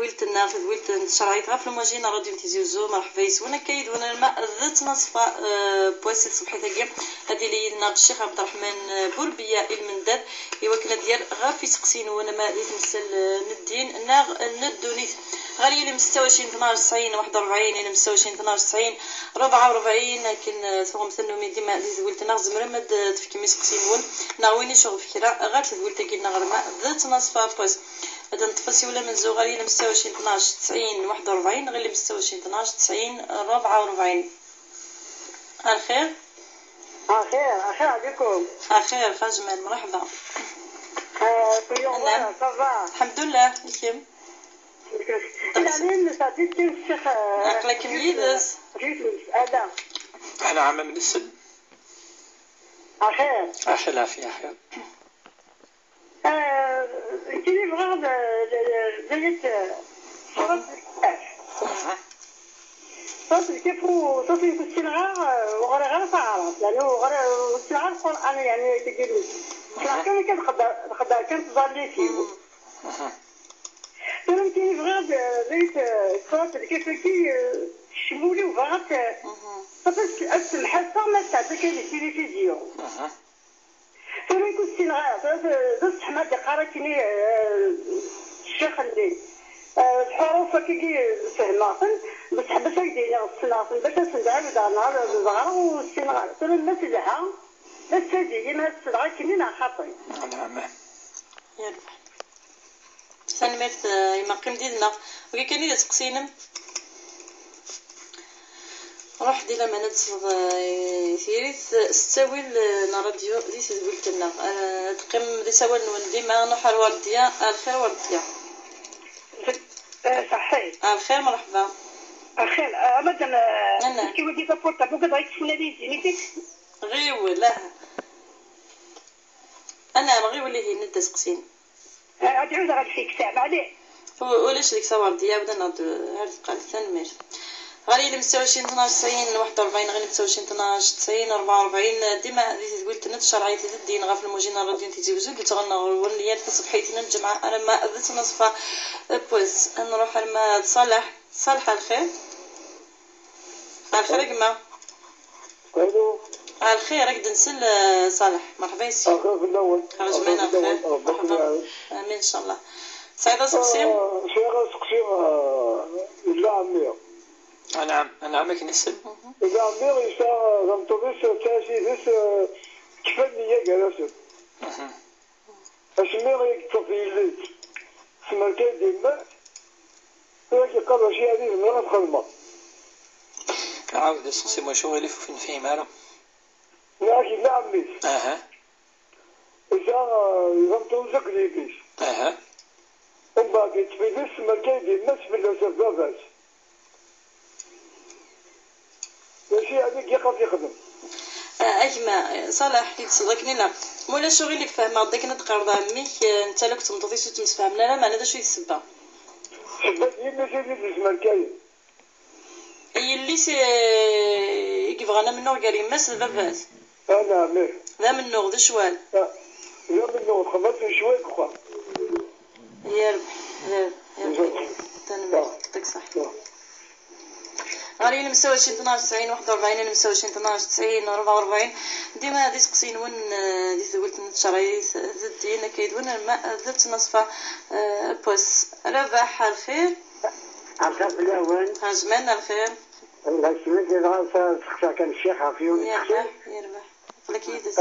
ولتنا في ولت شرايط غاف المواجهين راديو تيزيوزو مرحبا يسونا كايد وانا الماء ذات نصفة بواسيت صبحيتها هادي لينا الشيخ عبد الرحمن بوربيا المنداد يوكنا ديال غاف يسقسين وانا ما يتمثل ندين ناغ ندونيت غالي اللي 26 12 90 41 اللي 26 12 90 44 لكن ثم مثلوا ديما ولتنا زمرمد تفكي مسقسين ون ناويني شغل فكره غير ولتا كينا غرما ذات نصفة بوس هذا نتفسي ولا من زوغالي ل 26 12 90 41 غير ل 26 12 90 44 الخير خير عليكم خير خاجمال مرحبا نعم الحمد لله كيم العليم صديقتي الشيخ عقلك ميدس هذا أنا عم من السن خير العافية خير كيف غاب زيت صوت كيف صوت السنغار وغير غير تعرف لأنه غير السنغار القرآن يعني تجيب السنغار كان تظلي فيه كيف غاب زيت صوت كيف كي شمولي وبغات صوت الحاسة ما تعطيك التلفزيون فما يكون السنغار زوج حماد قراتني الشيخ اللي الحروف كي فهماطن بس حبس هكذا السنغار باش نسمع بدا نهار الصغار والسنغار ترى ما تزعها بس هذه ما تسدعي كنينا خاطري نعم يلا سلمت يما قيم ديالنا وكي كاين اللي تقسينم روح ديلا ما نتصل ثيريث استويل راديو دي سولت لنا تقيم دي سوال ديما نحر ورديا الخير ورديا صحيح الخير مرحبا الخير مادام كي ودي تفوت بوك ضايق فلاني زينيتك غيو لا انا غيو اللي هي ندس قسين غادي عاود غادي فيك ساعه عليه ولاش ديك ورديا بدا ناض هاد قال ثاني غالي اللي 26 12 90 41 غير 26 12 90 44 ديما قلت نت شرعيه الدين غاف الموجين راديو تيزيوزو اللي تغنى وليات في صبحيتنا الجمعه انا ما ذات نصفه بويس نروح لما صالح الخير الخير كما الو الخير راك نسل صالح مرحبا يسي اخوك الاول خرج معنا الخير مرحبا امين ان شاء الله سعيده سقسيم شيخ سقسيم لا عمي أنا عمك نسل إذا عمي يسا غمطبس تاسي بس كفني جالس أسمي غيك تفيلت سمرتين ديما ولكن قبل شيء هذه من غير خدمة عاود سقسي ما شو غير فين فهم هذا لكن لا عمي إذا غمطبسك ليكيش ومن بعد تفيلت سمرتين ديما سبلا سبابات ماشي هذيك يقف يخدم اجمع صالح يتصدقني لا مولا شو غير اللي فاهمه ديك نتقرض عميك انت لك تنطيش وتمسفهم لا ما هذا شو يسبه حبات يما سيدي الزمان كاين اي اللي كيف غانا منو قال لي مس البابات انا مير ذا منو ذا شوال يا منو خبرت شويه اخرى يربح تنمي يعطيك صح غالي 26 12 90 41 26 12 90 44 ديما هادي تقسين وين دي قلت نتشري الدين كيدون الماء ذات نصفه بوس رباح الخير عرفت الاول هاجمان الخير الله يسلمك غا كان الشيخ عافيو يربح لك يدس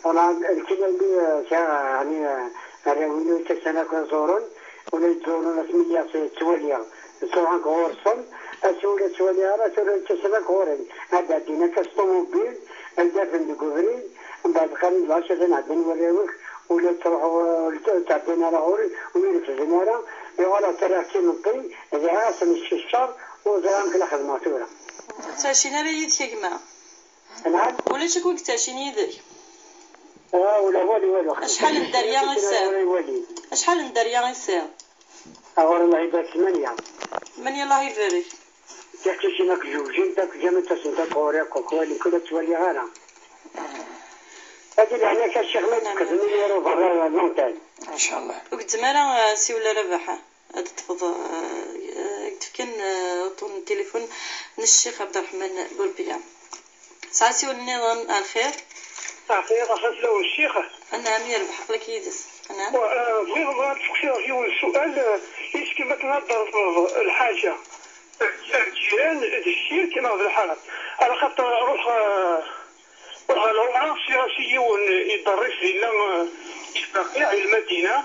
انا الكلمه اللي يعني راويو تسنه كزورون ولا يزورون اسميه توليا سواء غورصن أسولة سوليارة سولة تسمى كورن هذا دينا كاستوموبيل الدفن دقورين بعد خمس عشرة عدن وريوخ ولا تروحوا تعدين على غوري ويرف الزنارة ولا تراكين الطي إذا عاصم الششار وزرام كلا خدماتورة تاشين ريدك يا جماعة نعم ولا شكون تاشين يدك ولا والو أشحال الدريا غيساو أشحال الدريا غيساو أول الله يبارك 8 الله يبارك تحكي هناك جوجين تاك جامع تسنتا كوريا كوكولي كل تولي غانا هذه اللي هناك الشيخ ما كتبني يرو برا نونتاي إن شاء الله وقت ما راه سي ولا رباحة تفضل كان طون التليفون من الشيخ عبد الرحمن بوربيا. ساعتي والنظام الخير. صحيح أخذ له الشيخ. أنا أمير بحق لك يدس. أنا. بغيت ما تفكر في السؤال إيش كما تنظر الحاجة الجيران الشير كنهضر الحالة على خاطر روح العمرة سياسيون يدرس لنا بقيع المدينة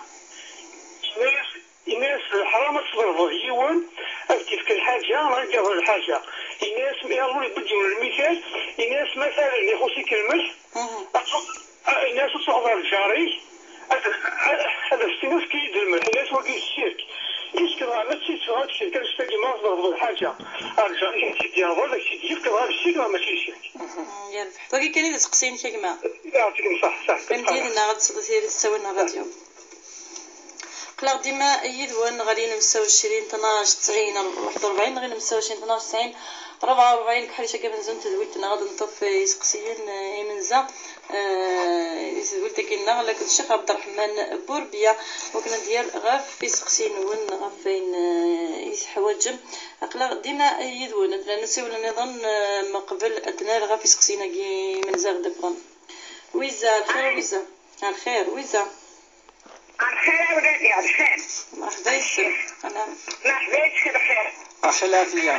الناس حرام تصبر يون كيف الحاجة ما يديروا الحاجة الناس يلو يبدلوا المثال الناس مثلا يخصي كلمة الناس تصعد الجاري هذا الناس كيد الملح الناس وكي الشرك يسكر ما تسيت هذا الشيء كان يستدي ما ضرب الحاجة الجاري يدير ولا شيء يفكر هذا الشيء ما ماشي شرك يربح باقي كان يتسقسين كيما يعطيكم صح فهمتينا غتصدي تسوينا الراديو قلا ديما يدوان غادي نمساو 20 12 90 41 غادي نمساو 20 12 90 44 بحال هكا بنزون تدويتنا غادي نطف يسقسيين يمنزا تدويت كاينه لك الشيخ عبد الرحمن بوربيا وكنا ديال غاف يسقسين ون غافين يحواجم قلا ديما يدوان لان نسيو النظام ما قبل ادنا غاف يسقسينا كي منزا غدبغن ويزا الخير ويزا الخير ويزا الخير ولادي الخير. مرحبا يسر. أنا. مرحبا يسر الخير. أخي العافية.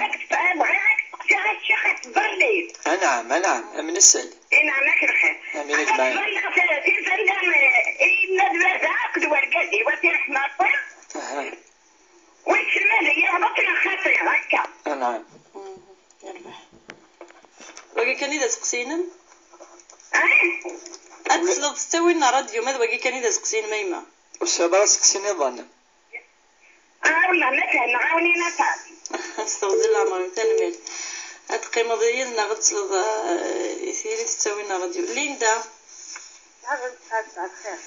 بغيت الشيخ تبرني. نعم من السل. نعم لك الخير. أمين أجمعين. نعم. باقي كان إذا تقسينا. أتصل تستوي لنا راديو ماذا باقي كان إذا تقسين ميمة. وش راسك سيني ظن. والله مثلا نعاونينا صار. استغفر الله العظيم تنميل. القيمة ديالنا غتصل يثيري تستوي لنا راديو. ليندا.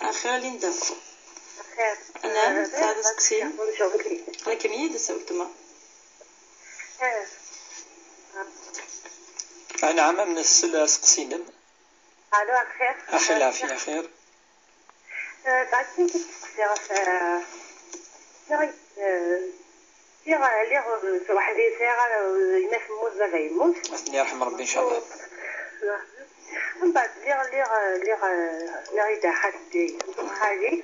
أخيرا ليندا. خير. أنا هذا تقسين. أنا كمية دسوت ما. نعم من السل سقسينا. الو خير. أخي العافية خير. بعدين كنت تقصير ليه واحد يسير الناس يموت بابا يموت. الله يرحم ربي إن شاء الله. من بعد ليه داخل خالي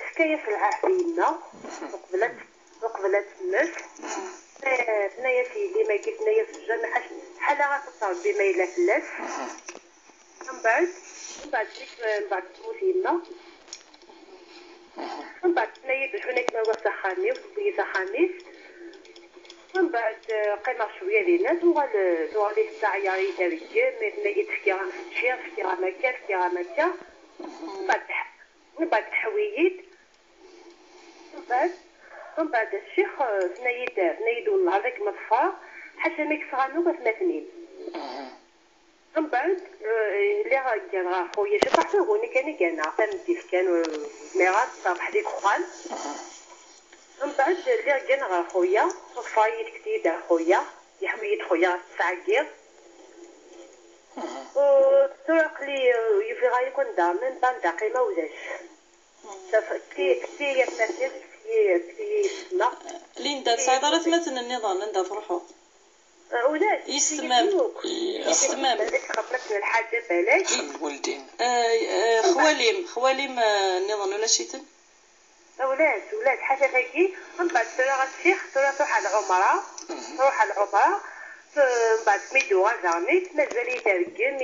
حكاية في العافية وقبلت الناس نايا سيدي ما كيف نايا في الجامع حالا غتصور بما إلا فلاس من بعد تموتينا من بعد نايا هناك ما هو سخاني وسبي سخانيس من بعد قيمة شوية للناس وغالي الساعة يترجم نايا تفكيرا في الشير فكيرا مكا من بعد حويد من بعد الشيخ نايدو هذاك مطفى حتى ميك صغانو بثلاثنين من بعد اللي كان خويا شفت هوني كان عطاني كان ميغات صباح ديك خوان من بعد اللي كان خويا فايت كتير خويا يحميت خويا السعير وطرق لي يفرغ يكون دار من بعد دقيقة ولاش كتير يتنفس ليندا صيدلة مثلا النظام ليندا تروحوا ولاد يستمام خبرتنا الحاجة بلاش الولدين خواليم النظام ولا شيتن ولاد حاجة هيك من بعد تروح الشيخ تروح على العمرة من بعد ميدو غازانيت مازال يترجم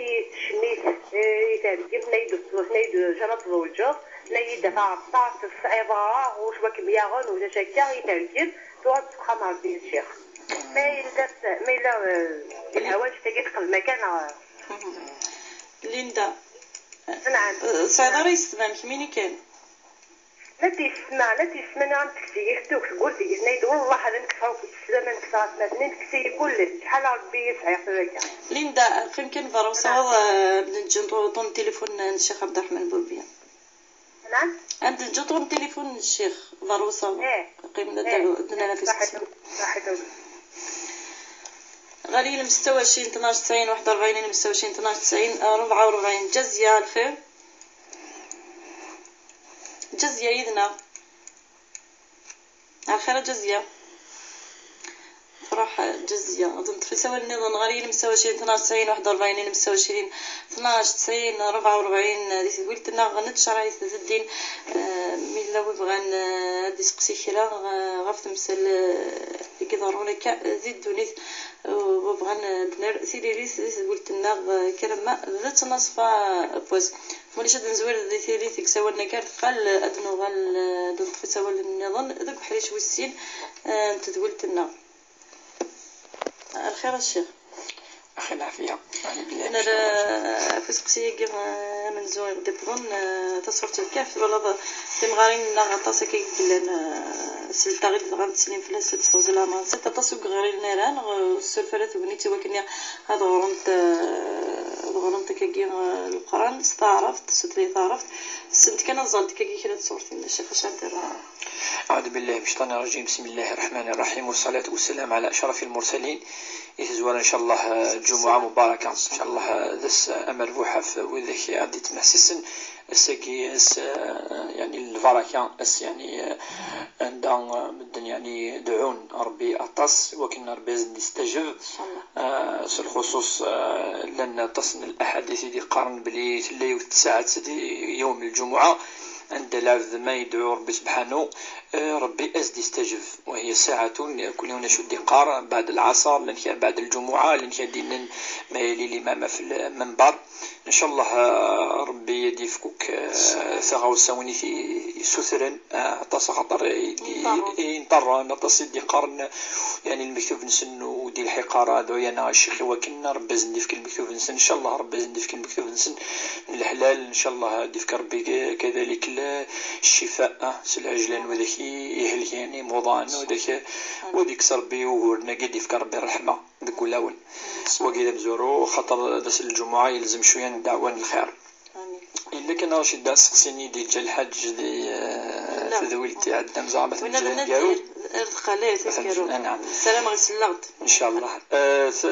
نايدو جنط الوجه نايد فاعطات في عبارة وش بك بياغن ولا شكا يترجم تقعد تخمر بين الشيخ ما إلا الهواج تقيت المكان ليندا نعم صيدلة يستمام كميني كان لا تسمع نعم تكسي يختوك قلت نايد والله هذا نكفاوك السلامة نكفاوك مثلا تكسي كلش شحال ربي يسعي خيرك ليندا فين كان فروسة بنجي طون تليفون الشيخ عبد الرحمن بوربيا نعم عند الجطون تليفون الشيخ فروسة قيمنا دنا في غالي المستوى 20 12 90 41 المستوى 20 12 90 44 جزية الخير جزية يدنا على خير جزية فرح جزية أظن في سوى النظام غالي مستوى 92 41 مستوى 12 90 44 ديس قلت لنا غنتشرع الدين من لو بغان هادي سقسي كرا غاف تمثل اللي كيضروني زيد دونيت وبغان بنر سيريس قلت لنا كرما ذات نصفا بوز مولي شاد نزوير ذي ثيري سوى النكار قال ادنو غال دون في سوى النظام ذاك بحريش والسين انت قلت لنا الخير الشيخ أخي العافية. أنا في سقسية من زوين غدي تظن تصورت الكهف ولا تمغارين نغطاسة كي قلنا سلطة غير غنتسلم في الأسد صوزلا ما ستة تسوق غير نيران السلفرات وبنيتي وكني هاد غرمت كي القرآن استعرفت ستري تعرفت سنت كان نزلت كي كده صورتي الشيخ اش ندير. أعوذ بالله من الشيطان الرجيم. بسم الله الرحمن الرحيم والصلاة والسلام على أشرف المرسلين. يتزور إن شاء الله جمعة مباركة إن شاء الله ذس أمل بوحف وذاك عدي تمحسسن السكي يعني البركة يعني عندنا بدن يعني دعون ربي أطس وكنا ربي يزيد يستجب في الخصوص لأن تصن الأحاديث دي قارن بلي تلي وتساعد يوم الجمعة عند العبد ما يدعو ربي سبحانه ربي أزد يستجب وهي ساعة كل يوم نشد قار بعد العصر لأن بعد الجمعة لأن دين ما يلي الإمام في المنبر إن شاء الله ربي يديفكوك ثغاو سوني في سثرا عطاس خطر ينطر نطاس يدي قرن يعني المكتوب نسن ودي الحقارة دعينا الشيخ وكنا ربي زنديفك المكتوب نسن إن شاء الله ربي زنديفك المكتوب نسن من الحلال إن شاء الله ديفك ربي كذلك الشفاء سلعجلان وذاك يهلك يعني موضان وذاك صربي وورنا قد يفك ربي الرحمة ذاك ولاون وقيل مزورو خاطر داس الجمعة يلزم شوية ندعوان الخير. إلا كان رشيد دا سقسيني دي جا الحج دي ذويلتي عندنا مزعمة ديالو نعم السلام غسلغت إن شاء الله.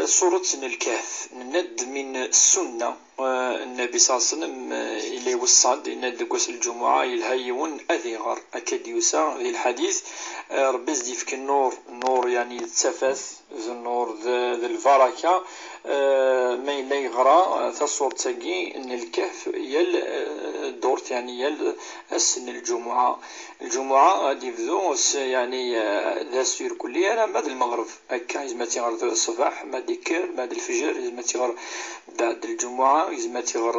سورة الكهف ند من السنة النبي صلى الله عليه وسلم إلي وصاد ند قوس الجمعة يلهيون أذيغر أكد يوسع ذي الحديث ربي زدي فيك النور يعني التفاث ذو النور ذو البركة ما إلا يغرى تصور تاقي إن الكهف يل دورت يعني يل السن الجمعة غادي يبدو يعني ذا سير كلية أنا بعد المغرب هكا يزما تيغر الصباح ما ديكر بعد الفجر يزما تيغر بعد الجمعة يزما تيغر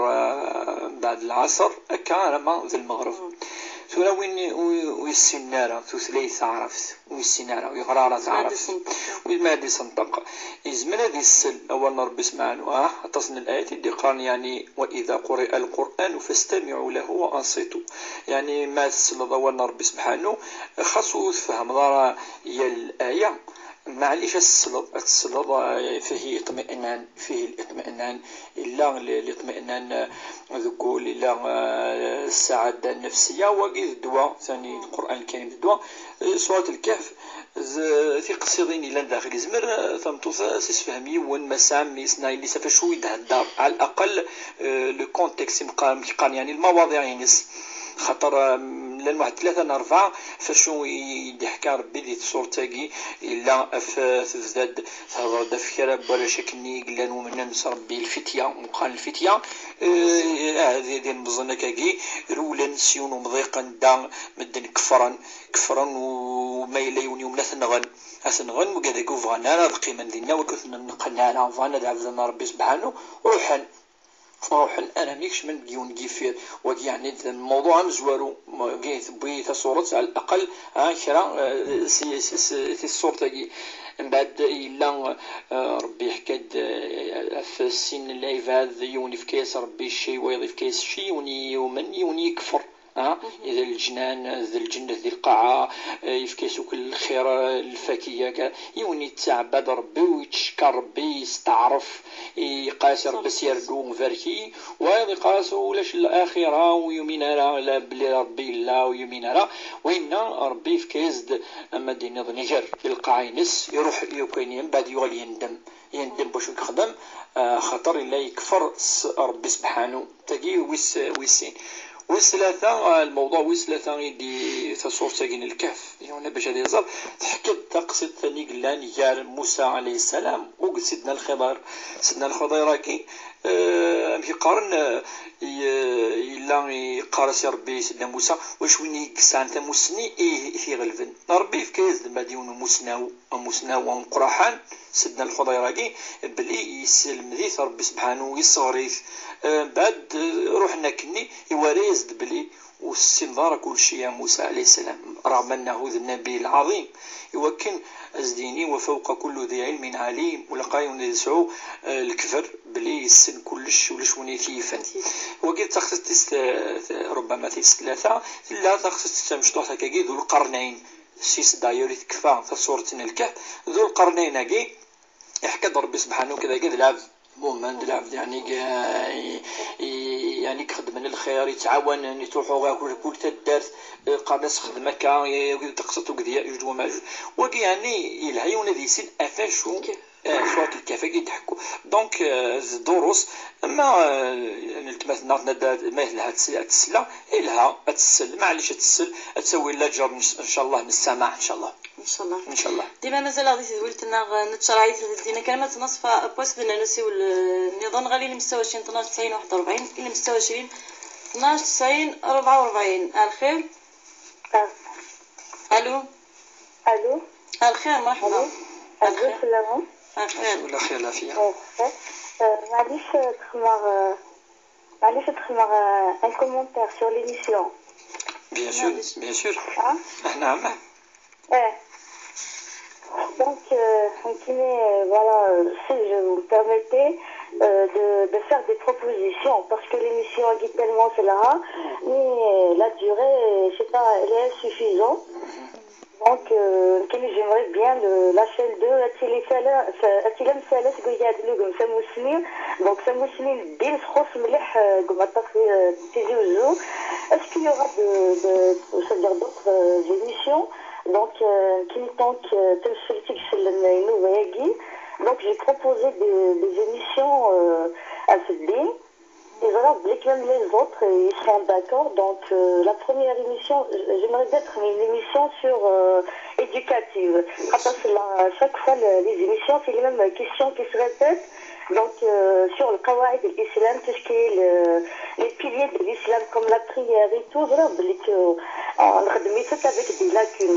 بعد العصر هكا أنا ما ذا المغرب ثورا وين السنارة ثلاث عرفت والسنارة ويغرارة تعرف والمادي صندق يزمن هذه السل أول ربي سمعنا تصن الآيات اللي قال يعني وإذا قرئ القرآن فاستمعوا له وأنصتوا يعني ما السل أول ربي سبحانه خاصو يفهم ضرا هي الآية معليش السلط فيه الاطمئنان إلا الاطمئنان ذكول إلا السعادة النفسية وقيد الدواء ثاني القرآن الكريم الدواء سورة الكهف في قصيدين إلى داخل زمر ثمتوث سيسفهمي والمسام يسنا اللي سفشو يدهدر على الأقل لو كونتكست مقام يعني المواضيع ينس خطر لان واحد 3 4 فاشو يضحك ربي ديت صورتاكي الا تزداد تهضر فكره ولا شكلني قلنا ومن نس ربي الفتيه وقال الفتيه هذه ديال مزنكاكي رولا سيون ومضيقا دا مدن كفرا وما يليون يوم نثنغن وكذاك فغانا القيمه ديالنا وكثنا نقلنا فغانا دعونا ربي سبحانه روحا أنا ميكش من ديون جيفير ويعني الموضوع مزوارو جيت بيت صورة على الأقل كرا في الصورة تاعي من بعد إلا ربي حكاد في السن اللي فهذا يوني في كيس ربي شيء ويضيف كيس شيء يوني يكفر إذا الجنان ذي الجنة ذي القاعة يفكيسو كل الخير الفاكية يوني تعبد ربي ويتشكر ربي يستعرف يقاس ربي سيردو مفاركي ويقاسو لاش الآخرة ويومينا لا بلي ربي لا ويومينا وإن ربي فكيزد أما ديني ظنجر القاعة ينس يروح يوكينيا بعد يغلي يندم باش يخدم خطر إلا يكفر ربي سبحانه تاقي ويسين وثلاثة الموضوع وثلاثة يدي تصور ساكن الكهف يعني باش هذا يزال تحكي تقصد ثاني قلاني يا موسى عليه السلام وقد سيدنا الخضر راكي يقارن إلا يقارس ربي سيدنا موسى واش وين يكسان تموسني في غلفن ربي في كاز المديون مسناو ومقرحان سيدنا الخضر راكي بلي يسلم ذي ربي سبحانه يصوريث بعد روحنا كني يوريز بلي والسنظار كل شيء يا موسى عليه السلام رغم أنه ذو النبي العظيم يوكن أزديني وفوق كل ذي علم عليم ولقايون يسعو الكفر بلي السن كلش ولش ونيثيفا وقيل تخصص ربما ثلاثة لا تخصص مشطوح كاكي ذو القرنين سيس دايوري تكفى تصورة الكهف ذو القرنين كي يحكى ربي سبحانه كذا كذا لعب مومن دلعب يعني خدمنا الخير يتعاون يتروحوا كل تدارت قادس خدمك تقصد وكذا جوج وماجوج وكي يعني العيون ذي سن افاشو صوت الكافة يضحكوا دونك الدروس اما نلتمس مثل هاد السله إلها تسل معليش تسل تسوي لها جر ان شاء الله من السماع ان شاء الله ان شاء الله ديما مازال غادي ولت لنا نتشرعي دينا كلمات نصفه بوس بدنا نسيو النظام غالي المستوى 12 90 41 الى مستوى 20 12 90 44 الخير الو الخير مرحبا السلام ولا خير لا فيها معليش تخمر un commentaire sur l'émission. Bien sûr. نعم. Donc, voilà, si je vous permettais de faire des propositions, parce que l'émission a dit tellement cela, mais la durée, je sais pas, elle est insuffisante. Donc, j'aimerais bien la chaîne 2, donc ça مسلم دين خص مليح كما تاخي تيجي وزو. Est-ce qu'il y aura d'autres émissions? Donc, donc j'ai proposé des émissions à ce din. Et voilà, même les autres, ils seront d'accord. Donc, la première émission, j'aimerais être une émission sur éducative. Parce que chaque fois, les émissions, c'est les mêmes questions qui se répètent. Donc, sur le kawaïd de l'islam, tout ce qui est les piliers de l'islam, comme la prière et tout, voilà, on a mis tout avec des lacunes.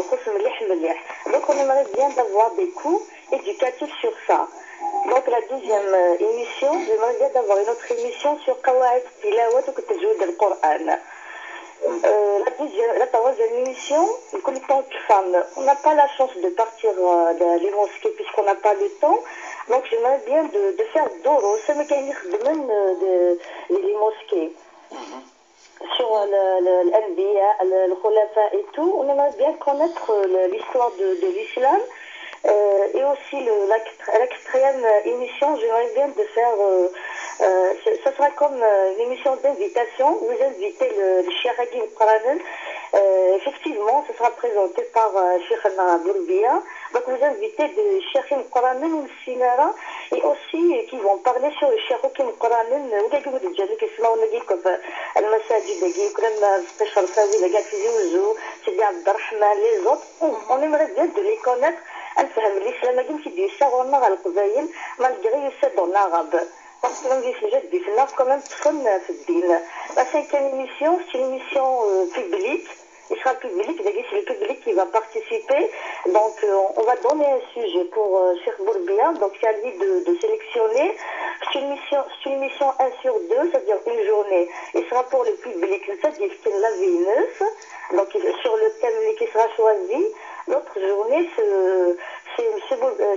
Donc, on aimerait bien d'avoir des cours éducatifs sur ça. Donc, la deuxième émission, j'aimerais bien d'avoir une autre émission sur kawaïd tilawat ou tajwid al-Qur'an. La troisième émission, comme tant que femme, on n'a pas la chance de partir dans les mosquées puisqu'on n'a pas le temps. Donc j'aimerais bien de faire d'oro, ça me gagne les mosquées. Sur l'Anbiya, le Khulafa et tout, on aimerait bien connaître l'histoire de l'islam. Et aussi la quatrième émission, j'aimerais bien de faire, ce sera comme une émission d'invitation. Vous invitez le Cheikh Hakim Quranan. Effectivement, ce sera présenté par Cheikh Bourbia. Donc vous invitez de Cheikh Hakim Quranan ou Sinara et aussi qui vont parler sur le Cheikh Hakim Quranan. Vous avez vu déjà que c'est là on a dit comme Al-Masajid, comme Fashar Fawi, la Gatizi Ouzou, Sidi Abdelrahman, les autres. On aimerait bien de les connaître. نفهم الإسلام كيمشي ديال الشغل على القبائل مالغري يسدون العرب باسكو ما نجيش نجد في الناس كمان تدخل في الدين. La cinquième émission, c'est une émission publique. Il sera public, c'est le public qui va participer. Donc, on va donner un sujet pour Cheikh Bourbia. Donc, c'est à lui de sélectionner. C'est une émission 1 sur 2, c'est-à-dire une journée. Il sera pour le public, c'est-à-dire qu'il la vie neuf. Donc, sur le thème qui sera choisi. L'autre journée, c'est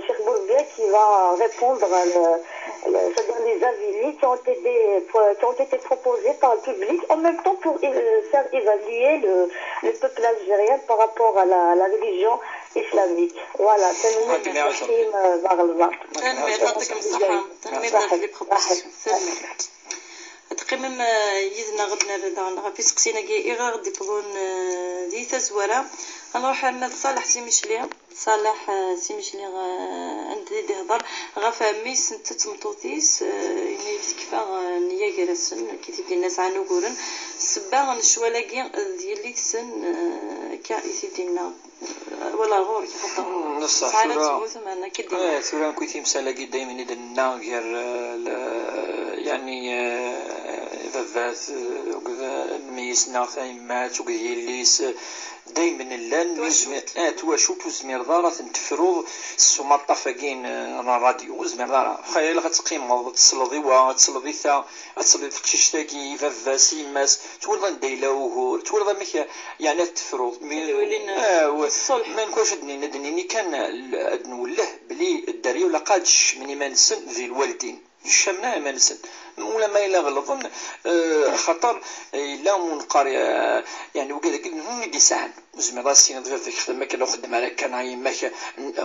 Cheikh Bourbia qui va répondre c'est-à-dire les avis qui ont été proposés par le public, en même temps pour faire évaluer le peuple algérien par rapport à la religion islamique. Voilà, c'est تقريبا يدنا غدنا في سقسينا كي غادي تظن دي تزوره نروح عند صالح سيميشلي. صالح سيميشلي عندي يهضر غا ميس نتا تمطوطيس يعني كيفا نيا جرسن كي تيدي الناس عنو قورن السبا نشوالاكي ديالي تسن كا يسيدينا ولا غور كيفطر نصح ثورا كنتي مسالاكي دايما يدنا غير يعني فافات ميسنا ثايمات وكذيليس دايما اللان تواشو تزمير دارة تفروض السماطة فاقين الراديو زمير دارة خيال غتقيم تصلضي وتصلضي ثا تصلضي تقشيشتاكي فافاس يماس تولد دايلا وهور تولد ميك يعني تفروض ما نكونش دنيني كان نوله بلي الدري ولا قادش من يمانسن ذي الوالدين الشمنا يمانسن ولا ما إلا غلطن خطر إلا منقر يعني وكذا هم يدي ساعن زعما راسي نضرب فيك خدمة كان خدم على كان عيماك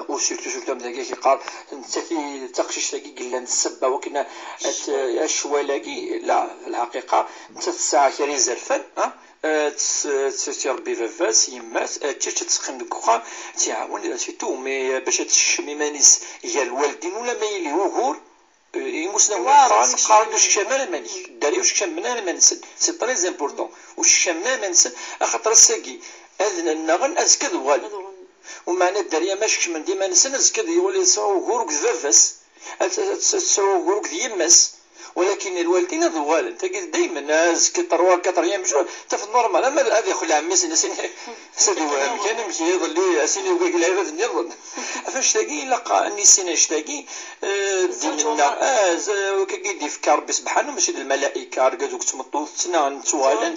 وسيرتو مزاكي كيقال نتي تقشيش تاكي قلنا السبة وكنا الشوالاكي لا في الحقيقة نتا الساعة كري زرفان تربي فافاس يمات تسخن الكوخا تعاون سيتو مي باش تشمي مانيس هي الوالدين ولا ما يلي وغور يمسنا قارن واش شمال ماني الدري واش شمال مانسن سي طري امبورطون واش شمال مانسن خاطر الساكي اذن النغن ازكد وغال ومعنى الدريه ماشي من ديما نسن ازكد يولي يسعو غورك فافاس تسعو غورك يماس ولكن الوالدين ذوال انت دائما ناس كتروا 4 ايام مشروع حتى في النورمال اما هذا يخلي عمي سيدي كان يمشي يظل اسيني وكاك العباد نظن فاش تلاقي لقى اني سينا اشتاقي دينا وكاك يدي فكر ربي سبحانه ماشي الملائكه رقدوك تمطوط سنا نتوالا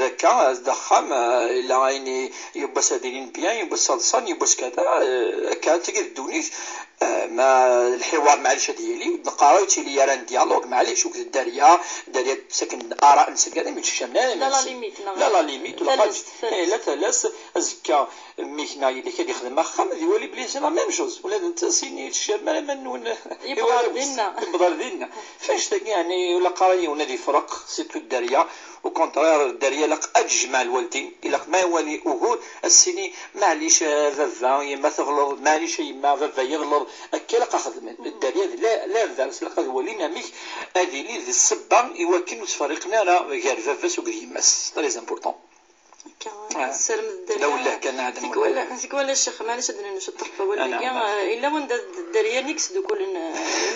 ذكا ضخم الى عيني يبس ديرين بيان يبس صلصان يبس كذا كانت الدونيش ما الحوار مع الشا ديالي نقراو تيلي راه ديالوغ معليش وكذا الداريه ساكن اراء نسك هذا ماشي شامله لا ليميت لا ليميت لا ثلاث ازكى ميكنا اللي كيخدم خام ديالي بلي سي لا ميم جوز ولا انت سيني الشامله منون يبغى دينا فاش تاكي يعني ولا قرايه ونادي فرق سيتو الداريه وكونترير الداريه لق اجمع الوالدين الى ما يولي اهود السيني معليش فافا يما تغلط معليش يما فافا يغلط كلا خدمه الداريه لا درس لقد ولينا ميك هذه لي السبه يوكل تفرقنا راه غير فافاس وكريماس تري امبورطون السلام الدريه لا ولا كان هذا ولا الشيخ معليش هذا نشطح ولا الا وند الدريه نيكس كل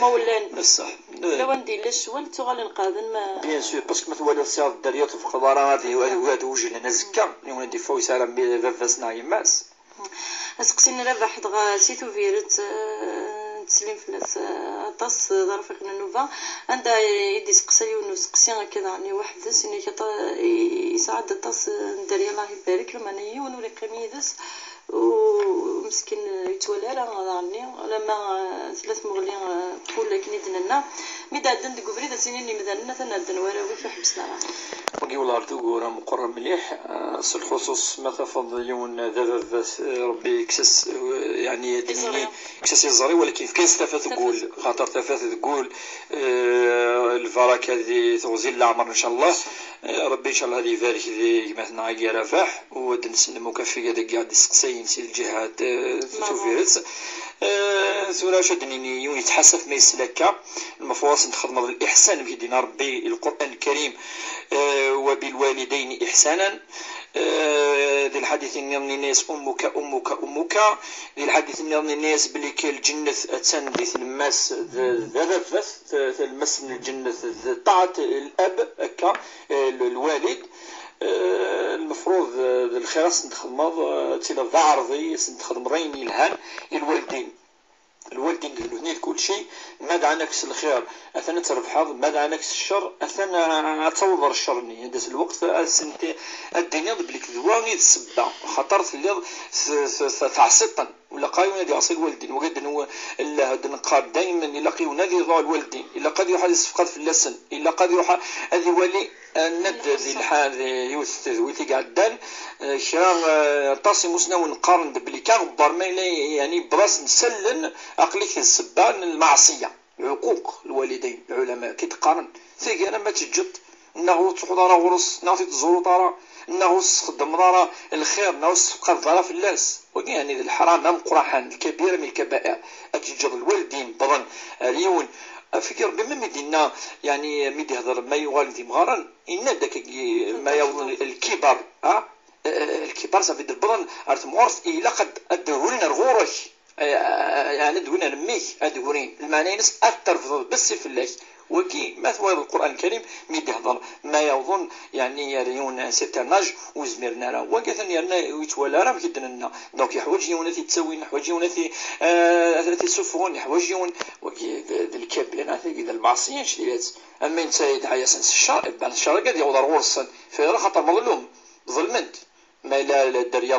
مولان بصح لا وندي لاش ولت غالي نقادن ما بيان سور باسكو ما تولي السياط الدريه في الخضارات هذه وجه لنا زكا ولدي فوي سلام فافاسنا يماس اسقسينا لا واحد غا سيتو فيرت تسليم فلاس طاس ظرف قنا نوفا عندها يدي سقسي ونسقسي هكذا يعني واحد سيني يساعد طاس ندير الله يبارك له ماني ونوري قميدس ومسكين يتولى راه لما 3 مغلين كل كنيدنا ميدادن ديك بريده سنين مدنا تنادن وراوي في حبسنا راه ولا ردو راه مقرر مليح الخصوص ما تفضل يون دابا ربي يكسس يعني دنيا كسس يزري ولكن كاين استفاد تقول خاطر تفات تقول البركه هذه توزيل العمر ان شاء الله ربي ان شاء الله هذه يبارك في مثلا كي رفاح ودنسلمو كافي هذا قاعد يسقسين سي الجهات توفيرت ثورة شدني يتحسف ما يسلكا المفروض نخدم الإحسان بيدينا ربي القرآن الكريم وبالوالدين إحسانا ذي الحديث نيرني الناس أمك ذي الحديث نيرني الناس بلي كالجنة أتسان ذي الماس ذا المس من الجنة طاعة الأب أكا الوالد المفروض الخير نخدم تيلا ضعرضي نخدم ريني الهان الوالدين هني كل شيء ما دعناكس الخير اثنا تربح ما دعناكس الشر اثنا توضر الشر ني هذا الوقت السنتي الدنيا بليك ذواني السبه خطرت اللي تعصيطا ولا قايونا دي اصل الوالدين وقد هو الا هاد النقاد دائما يلاقيونا دي ضوء الوالدين الا قد يروح يصفقد في اللسن الا قد يروح هذه ولي ند ذي الحال يستذويتي قعدان شرا طاسي مسنا ونقارن بلي كان غبر ما يعني براس نسلن عقلك السبان المعصيه عقوق الوالدين العلماء كي تقارن ثقي انا ما تجد نغوص تخضر غرس نغوص تزورو طارا نغوص خدم دارا الخير نغوص تبقى دارا في اللاس يعني الحرام مقرحان الكبيرة من الكبائر أتجد الوالدين بضن اليون فكر بما مدينا يعني مدي هذا ما يوالدي مغارن إن داك ما يظن الكبار الكبار صافي البضن عرفت معرف إلا قد أدهورين الغورش يعني دوينا نميك أدهورين المعنى نس أترفض بس في الله وكي ما ثواب القرآن الكريم ميدي هضر ما يظن يعني يريون سترناج وزميرنا راه وكثن يرنا يتولى راه كيدنا دونك يحوج يونتي تسوين حوايج يونتي تسفون حوايج يون وكي الكبير هذا المعصيه شديات اما انت يدعي سنس الشر بان الشر قد يوضر غرسا في خاطر مظلوم ظلمت ما لا الدريا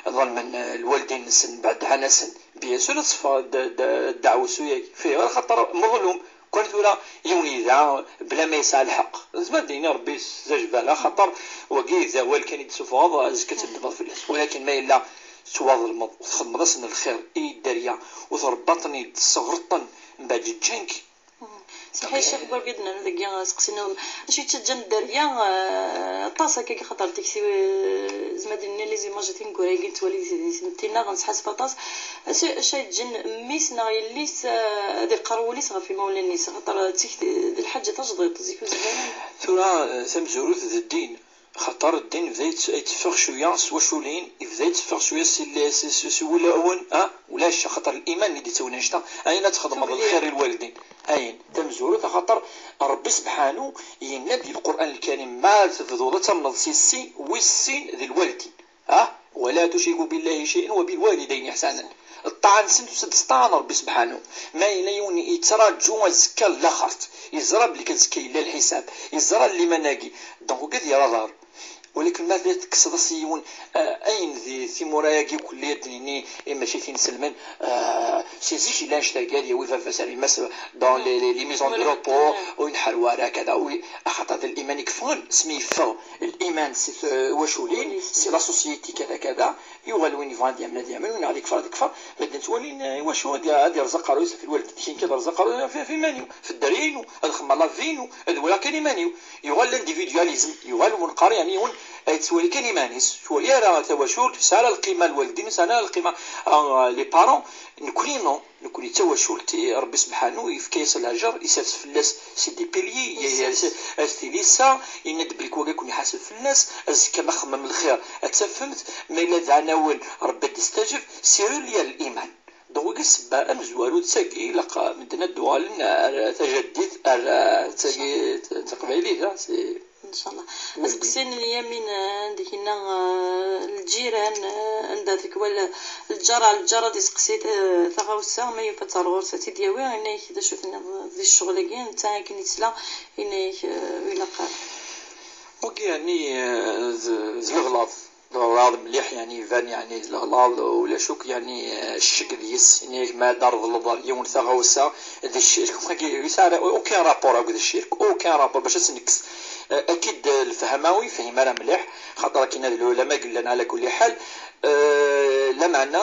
ظلمن الوالدين سن بعد حنسن بيسول صفا الدعوه سويا في خاطر مظلوم كنت ولا يوني ذا بلا ما يسعى الحق زمان دينا ربي زاج بالا خاطر وكي زوال كان يتسفاض زكت النظر في الناس ولكن ما إلا سواض المض وتخدم راسنا الخير اي الدريا وتربطني صغرطن من بعد جنك صحيح الشيخ برقدنا ذاك سقسينا اش يتجن الدريا طاسه كي خاطر تكسي زمادين لي زيماج تنكوري قلت ولي سنتينا غنسحس فطاس اش يتجن ميسنا يليس هذه القروليس في مولا الناس خاطر الحاجه تجضي تزيكو زمان ثورا سمزوروث الدين خاطر الدين بدا يتفخ شويه سوا شولين بدا يتفخ شويه سي ولا اون ولا خاطر الايمان اللي تونا شتا اين تخدم بالخير الوالدين اين تمزورو خاطر ربي سبحانه ينادي القران الكريم ما تفضل تمنض سي والسين ذي الوالدين ولا تشركوا بالله شيئا وبالوالدين احسانا الطعن سطعن ربي سبحانه ما يليون يتراجعوا زكا لاخرت يزرب لك زكي لا الحساب يزرب اللي مناقي دونك قد يرى ظهر ولكن ما تكسر سيون اين ذي موراياكي كليه ديني اما شي فين سلمان سيزيش لا اشتاقال يا ويفا فساري مثلا دون لي ميزون دو روبو وينحروا كذا خاطر الايمان يكفون سمي فو الايمان سي واشولين سي لا سوسيتي كذا كذا يوغل وين يفان ديال وين غادي يكفر يكفر بدنا تولين واش هو هذا رزق رويس في الولد كاين كذا رزق في مانيو في الدرينو هذا خما لا فينو هذا ولا كان مانيو يوغل الانديفيدواليزم يوغل منقر يعني تسولي كان يمانيس تولي راه تواشول سالا القيمه الوالدين سالا القيمه لي بارون نكوني تواشول ربي سبحانه يفكيس الهجر يسات في الناس سي دي بيليي استيليسا يندب لك وكا يكون يحاسب في الناس كما خمم الخير اتفهمت ما الا دعناول ربي تستجب سيروا لي الايمان دونك السبا امزوالو تساقي لقى مدنا الدوال تجدد تقبيلي سي ان شاء الله اسكسين اليمين عندك هنا الجيران عندك ولا الجاره دي سقسيت ثغاوسا ما يفتر غرسه دياوي انا كذا شفنا ذي الشغل كاين نتا كي نتسلا هنا ولا قال اوكي يعني الغلاظ مليح يعني فان يعني الغلاظ ولا شوك يعني الشكل يس يعني ما دار الظلال يوم ثغاوسا هذا الشرك يسار اوكي رابور هذا الشرك اوكي رابور باش نكس اكيد الفهماوي فهمنا مليح خاطر كاين هاد العلماء قلنا على كل حال لا معنى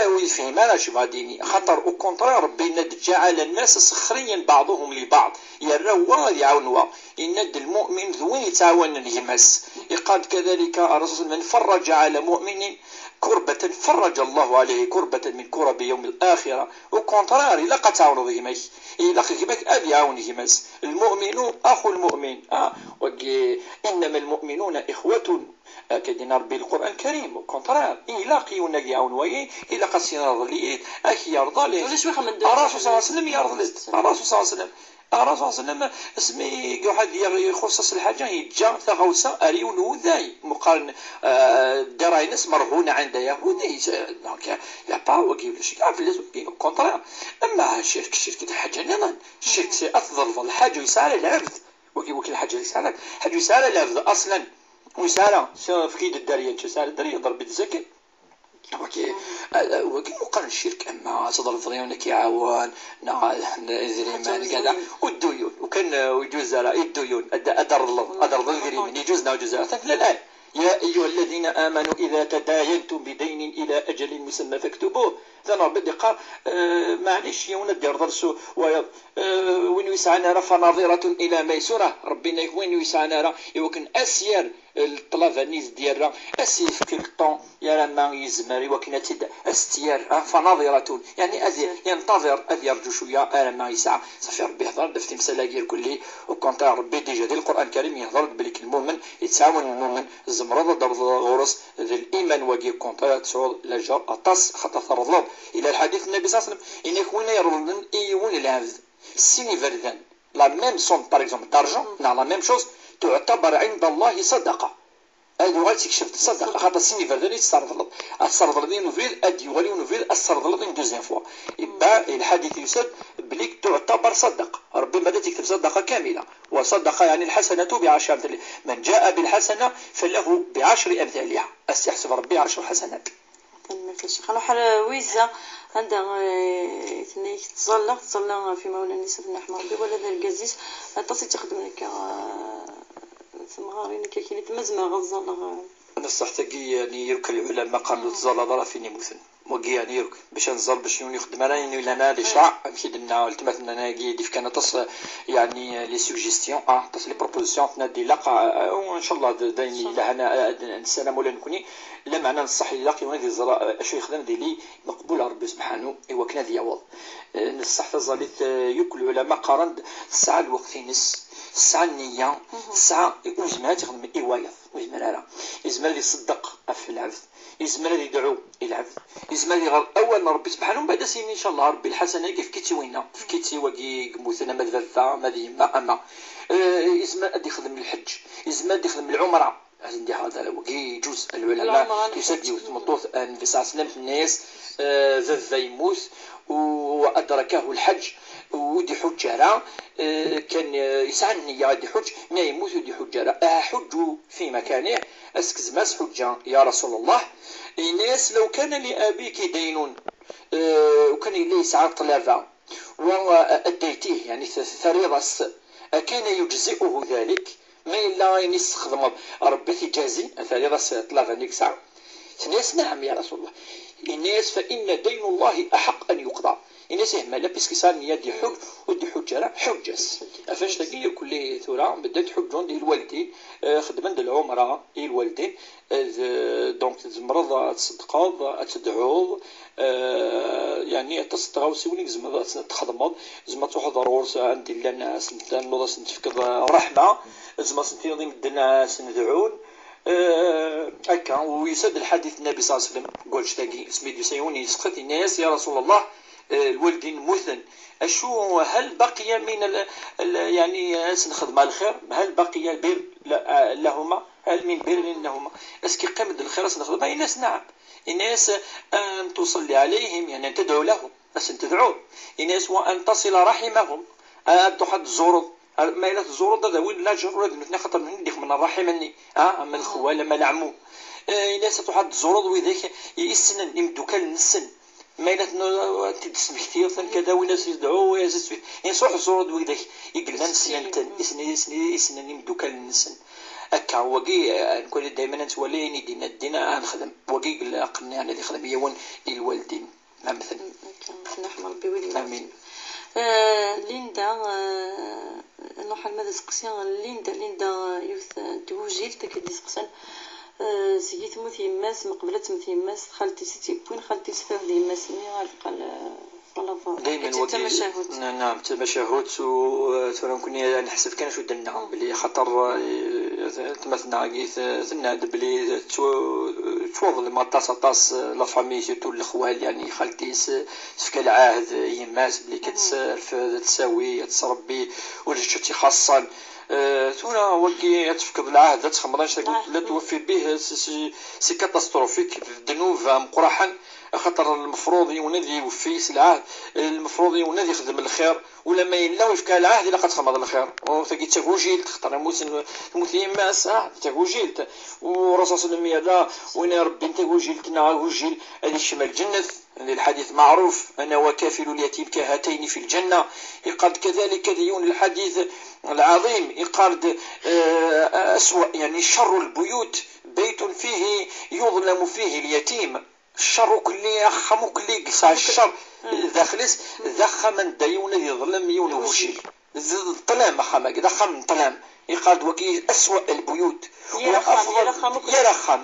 ويفهمنا شي غاديني خاطر او كونطرير ربي جعل الناس سخريا بعضهم لبعض يراوا يعاونوا ان المؤمن ذوين يتعاون اليمس يقال كذلك الرسول من فرج على مؤمن كربة فرج الله عليه كربة من كرب يوم الآخرة وكونتراري لا قتعون ذهمي إلا كيبك أبي يعاون همس المؤمن أخو المؤمن إنما المؤمنون إخوة كدينا ربي القرآن الكريم كونترار إلا قيونا يعاون وين إلا قسينا ظليت أخي يرضى ليه الرسول صلى الله عليه وسلم يرضى الرسول صلى الله عليه وسلم الرسول صلى الله عليه وسلم اسمي واحد يخصص الحاجه يتجا ثغوسه اريون وذاي مقارن دراينس مرهونه عند يهودي دونك يا با وكي شي عارف لازم كونترا اما الشرك حاجه نظن الشرك سي افضل حاجه يسال العبد وكي الحاجه يسال حاجه يسال العبد اصلا ويسال في كيد الدريه تسال الدريه ضرب الزكاه وكي مقارن الشرك اما صدر الفضيون كيعاون زريمان كذا والديون وكان يجوز الديون ادر الغريم يجوزنا وجوز لا يا أيها الذين آمنوا إذا تداينتم بدين إلى أجل مسمى فاكتبوه. إذا ربي قال معليش يا ولد دير درسو وين يسعى نرى فناظرة إلى ميسورة. ربنا وين يسعى نرى يوكن أسير الطلافانيز ديالنا أسير في كل طون يا ما يزمر وكنا تد أستير فناظرة يعني ينتظر أذ يرجو شوية ما يسعى صافي ربي يهضر دفتي مسلاقير كلي وكونت ربي ديجا ديال القرآن الكريم يهضر بليك المؤمن يتعاون المؤمن الزمرض ضرب غرس ذي الإيمان وكي كونت تسعود لجر أطاس خطا ثرضلب إلى الحديث النبي صلى الله عليه وسلم إنك وين يرضن إيون العبد سيني فردان لا ميم سون باغ اكزومبل دارجون لا ميم شوز تعتبر عند الله صدقة. أدي غالي تكشف صدقة خاطر سيني فردان يتصرف الصرضلين نفيد أدي غالي نفيد الصرضلين دوزيام فوا يبقى الحديث يسد بليك تعتبر صدقة. ربي بدا تكتب صدقة كاملة وصدقة يعني الحسنة بعشر أمثالها من جاء بالحسنة فله بعشر أمثالها استحسب ربي 10 حسنات. خلو حال ويزا عندها ثني تظل في مولا النساء بن أحمر ولا ذا الجزيز تصي تخدم لك ثم غارين كي تمزمة غزال نصح تقي يعني يركل العلماء قالوا تظل ضرا فيني مثل وقي يعني يرك باش نزل باش يخدم انا الا انا لي شرع نمشي لنا التمات انا قي ديف كان تص يعني لي سوجيستيون تص لي بروبوزيسيون تنادي لقى وان شاء الله دايني الى انا السلام ولا نكوني لا معنى نصح لقي ونادي الزراء اش يخدم ديلي مقبول ربي سبحانه ايوا كنا ديال نصح تزاليت يكل العلماء قارن الساعه الوقت نص الساعه النيه الساعه وزمان تخدم ايوايض وزمان يزمر يصدق في العبد يزمر يدعو العبد يزمر يغير اول ربي سبحانه من بعد سين ان شاء الله ربي الحسنه كيف كيتي وينا في كيتي وكي قموثنا مذذا مذيما اما يزمر ادي يخدم الحج يزمر ادي يخدم العمره عندي هذا وكي جزء العلماء يسديو مطوط النبي صلى الله عليه وسلم الناس ذا يموت وأدركه الحج ودي حجرة كان يسعى النية غادي حج ما يموت ودي حجرة أحج في مكانه أسكز ماس حجة يا رسول الله الناس لو كان لأبيك دين وكان لي يسعى طلبة وأديتيه يعني فريضة كان يجزئه ذلك ما إلا يستخدم ربي تجازي فريضة طلبة نيك ساعة الناس نعم يا رسول الله الناس فإن دين الله أحق أن يقضى الناس يهمل بيسكي صار يدي حج ودي حجة حجس أفاش تلاقي كل ثورة بدات حجون ديال الوالدين خدمة العمرة ديال الوالدين دونك تزمرض تصدقوا تدعوا يعني تصدقوا سيونيك زعما تخدموا زعما تحضر ورس عندي لنا نوض نتفكر الرحمة زعما سنتي مدنا سندعون هكا ويسد الحديث النبي صلى الله عليه وسلم قول شتاقي سميتو سيوني يسقط الناس يا رسول الله الوالدين مثن أشو هل بقي من يعني سنخدم على الخير هل بقي البر لهما هل من بر لهما اسكي قيمة الخير سنخدم الناس نعم الناس أن تصلي عليهم يعني أن تدعو لهم بس أن تدعو الناس وأن تصل رحمهم أن تحد زورض ما إلا تزورض هذا وين لا جر ولا نتنا خاطر من الرحم مني أما الخوال ما العمو الناس تحد زورض وذاك يسنن يمدو كالنسن ما إلا تدسم كثير كذا وناس يدعوا ويزيد يعني صح الزورض وذاك يقلنا نسيانتن يسنن يمدو كالنسن هكا وكي نقول دائما نتوليني دينا نخدم وكي قلنا أنا اللي خدم يوان الوالدين مثلا نحمل بولي آمين. ليندا نروح لماذا سقسيان ليندا يوث دوجيل تكدي سقسان سيت مثي ماس مقبلة مثي ماس خالتي ستي بوين خالتي سفر لي ماس مي قال دائما وكي نعم تمشاهد وترى كوني نحسب كان شو دنا بلي خطر تمثلنا قيث ثناد بلي توضل ما طاس لا فامي سيرتو الاخوال يعني خالتيس سفك العهد يماس بلي كتسالف تساوي تربي ولا شتي خاصا تونا وكي تفقد العهد تخمرش لا توفي به سي كاتاستروفيك الذنوب مقرحا خاطر المفروض يونادي يوفي العهد المفروض يونادي يخدم الخير ولا ما يلا يفكى العهد الا قتخمض الخير وثقي تاكوجيل تختار موت يماس تاكوجيل ورسول صلى الله عليه وسلم وين ربي تاكوجيل كنا غوجيل هذه الشمال الجنة هذا الحديث معروف انا وكافل اليتيم كهاتين في الجنة يقال كذلك ديون الحديث العظيم يقال أسوأ يعني شر البيوت بيت فيه يظلم فيه اليتيم. الشر كلي أخم كلي قسع الشر داخلس ذخ من دايون يظلم يون وشيل الظلام خما ذخم طلام يقاد وكي أسوأ البيوت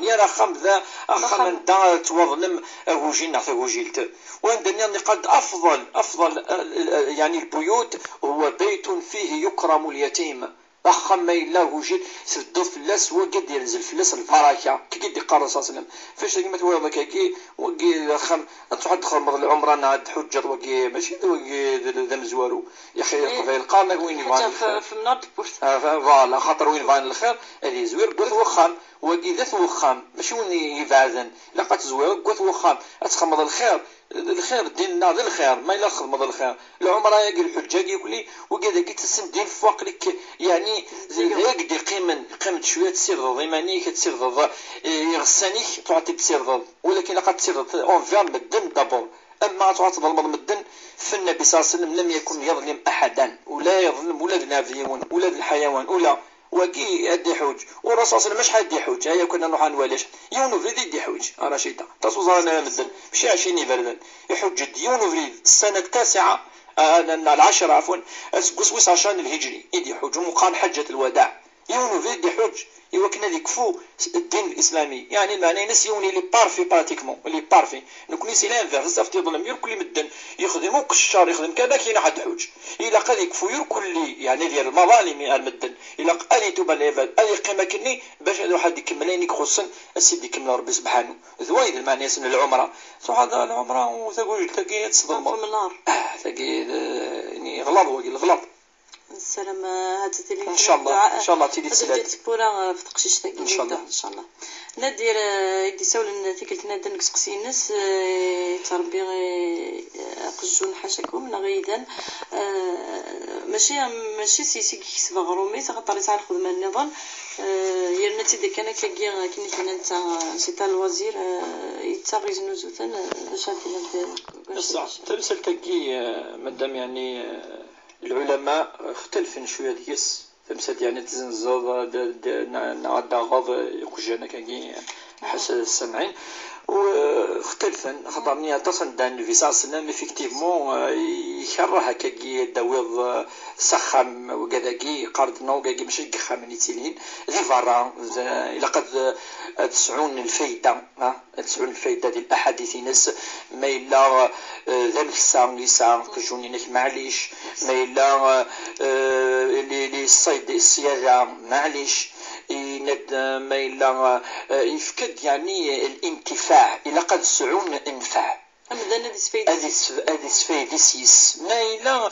يرخم ذا أخم دار توظلم أهوجين أهوجيلت وعندنا نقاد أفضل يعني البيوت هو بيت فيه يكرم اليتيم. أخم ما إلا وجد سدو فلاس وقد ينزل فلاس البركة كي قد يقال صلى الله عليه وسلم فاش كيما توضا كي وقي خم تحد خمر العمرة نعد حجر وقي ماشي وقي ذا مزوارو يا أخي قبيل قارنا وين يبان في النار فوالا خاطر وين يبان الخير هذه زوير قلت وخام وقي ذات وخام ماشي وين يبعثن لقات زوير قلت وخام أتخمر الخير ديننا ذا الخير ما إلا خدمة الخير العمرة يقول الحجاج يقولي وكذا كي تسندين فوق لك يعني يقدي قيمة شوية تصير ضد إيمانيك تصير ضد يغسانيك تعطي تصير ضد ولكن لقد تصير ضد أونفير مدن دابور أما تعطي ظلم مدن فالنبي صلى الله عليه وسلم لم يكن يظلم أحدا ولا يظلم ولا النافيون ولا الحيوان ولا وكي أدي حوج والرسول صلى الله عليه وسلم مش حد يحوج هيا كنا نروح نواليش يونو فريد يدي حوج رشيدة تصوزانا مدن مشي عشيني بردن يحوج يونو فريد السنة التاسعة العشرة عفوا قصوص عشان الهجري يدي حوج ومقام حجة الوداع يونو فريد يحوج يوكنا ذي كفو الدين الاسلامي يعني المعنى نسيوني لي بارفي براتيكمون لي بارفي نكوني سيلان فيرس افتي ظلم يركل مدن يخدموا كشار يخدم كذا كاين حد حوج الا قال يكفو يركل لي يعني ديال المظالم المدن الا قال توبا ليفال اي قيمه كني باش هذا واحد يكملين يخصن السيد يكمل ربي سبحانه ذويد المعنى اسم العمره صح هذا العمره وتقول تلقى تصدم من النار تلقى يعني غلط وقيل غلط السلام هذا ان شاء الله تيدي تسلات تبورا في تقشيش تاكي ان شاء الله ندير يدي ساول ثيكلت نادر نقصقسي الناس تربي قجون حاشاكم غيدا ماشي سيسي كيكسب غرومي خاطر يسعى الخدمه النظام يرنا تيدي كان كاكي كني نتا سيتا الوزير يتسرز نزوثن شادي بصح تمثل كاكي مادام يعني العلماء اختلفن شويه ديس تمثل يعني تزنزض نعد غاض يخجانا كاكي حسن السمعين واختلفن خاطرني اتصل دان النبي صلى الله عليه وسلم افيكتيفمون يكره كاكي داويض سخم وكذاكي قاردنا وكاكي ماشي كخامني تيلين ذي فرا الى قد تسعون الفايده تسعون الفايده ديال الاحاديث ناس ما الا ذا الحسان يسا كجوني معليش ما الا لي الصيد السياجه معليش يند ما الا يفقد يعني الانتفاع الى قد سعون انفاع هذه سفايدة سيس ما إلا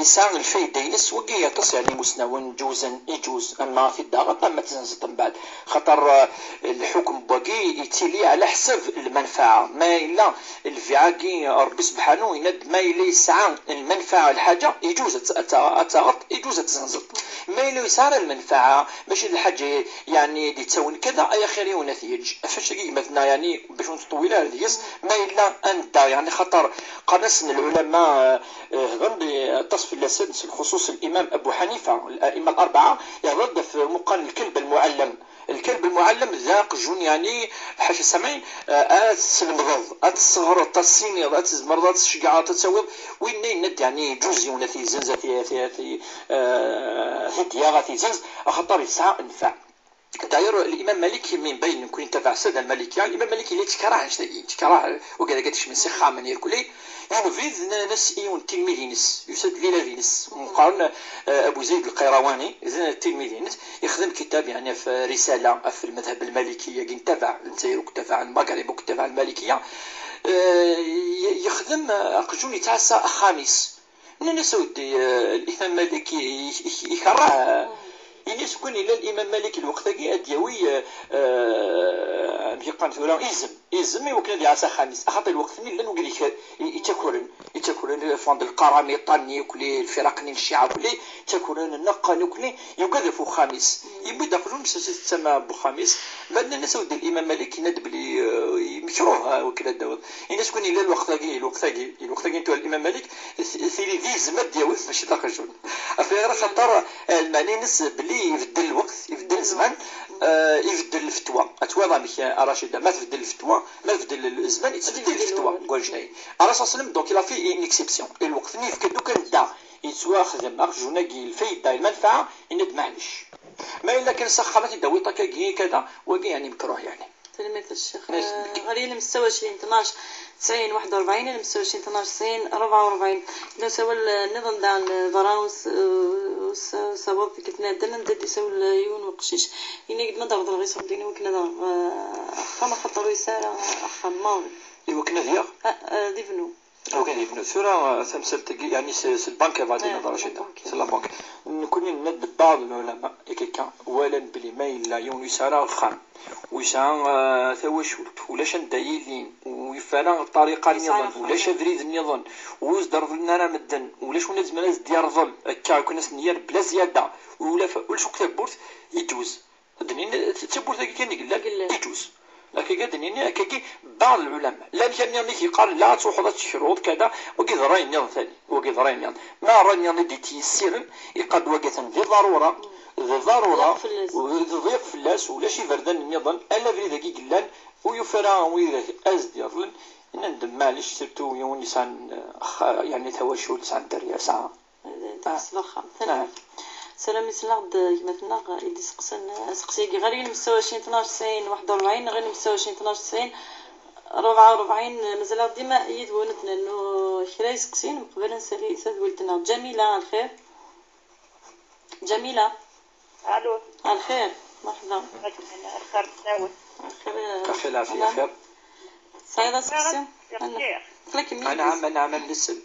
يسعى الفايدة ينس وقي يتص يعني مسنون جوزا يجوز أما في الدار ما تنزط من بعد خطر الحكم بقي يتلي على حسب المنفعة ما إلا الفعاقي ربي سبحانه يند ما إلا يسعى المنفعة الحاجة يجوز أتغط يجوز تنزط ما إلا يسعى المنفعة باش الحاجة يعني دي تسوي كذا أي خير ونتيج فاش مثلا يعني باش نطولها هذه ما إلا أنت يعني خطر قنصن العلماء هذن تصف اللسان خصوص الإمام أبو حنيفة الأئمة الأربعة يرد في مقال الكلب المعلم ذاق جون يعني حاجة سامعين المرض الصغر التصيني مرضات الشجاعة تتسوب وين يند يعني جوزي ونثي زنزة في هدية في زنز خطر يسعى انفع داير الامام مالك من بين كون تبع ساده المالكي يعني الامام مالك اللي تكره وكذا قالش من سخا من يركلي يعني فيز ناس ايون تلميذينس يسد ليلافينس مقارن ابو زيد القيرواني زين تلميذينس يخدم كتاب يعني في رساله في المذهب المالكيه كي تبع الجزائر وتبع المغرب وتبع المالكيه يخدم اقجوني تاع خامس من سودي الامام مالك يكره يعني سكون إلى الإمام مالك الوقت كي أديوي قان ثورة يزم يوكل دي عسى خامس أخاطر الوقت من لن وقدي يتكورن فاند القرامي طاني وكلي الفرق الشيعة كلي تكورن النقل وكلي يقذف خامس يبدا قلون تسمى ابو خامس بعد الناس ود الامام مالك يندب لي مكروه وكذا داود الناس كون الى الوقت تو الامام مالك ثيري فيز مد يوث باش تاخذون افيرا خاطر المعني نس بلي يبدل الوقت يبدل الزمان يبدل الفتوى اتواضع مش راشد ما تبدل الفتوى ما تبدل الزمان يتبدل الفتوى قول شناهي الرسول صلى الله عليه وسلم دونك لا في ان اكسبسيون الوقت نيف كدو كان دا يتسوا خدم اخجوناكي الفايده المنفعه يند معلش ما الا كان سخمت الدويطه كي كذا وكي يعني مكروه يعني تلميذ الشيخ غالي المستوى 20 12 90 41 المستوى 20 12 90 44 لو سوى النظام تاع البرانوس سبب كتنا دنا ندير يسوي يون وقشيش يعني قد نضرب غير صديني وكنا خما خطروا يسار خماوي ايوا كنا ديال ديفنو وكان يبنوا ثورة تمثل يعني سي البنك غادي نهضر شي سي لا بنك نكون ند بعض العلماء كيكا اولا بلي ما الا يون يسارا خام ويسا ثواشول ولاش ندايلين ويفانا الطريقه النظام ولاش فريد النظام ويصدر لنا راه مدن ولاش ولات زمان ديال الظل هكا كنا سنير بلا زياده ولا ولاش وقت البورت يجوز الدنيا تبورت كي كان يجوز لكن قادني كي بعض العلماء لا كان كيقال لا توحد الشروط كذا وكي راي نيض ثاني وكي راي نيض ما راي نيض دي تيسير يقاد وقتا ذي ضروره وضيف فلاس ولا شي فردان النظام الا في ذاك قلان ويفرا ويذاك ازدير ندم معليش سيرتو يوم لسان يعني تواشل لسان دريا ساعه سلام يسلغد كما قلنا يدي سقسي غير المستوى 20 12 90 41 غير المستوى 20 12 90 44 مازال ديما يدونتنا انه كرا يسقسين من قبل نسالي ساد ولدنا جميله الخير جميله الو الخير مرحبا الخير تساوي كافي العافيه خير صايده سقسي انا عام نسل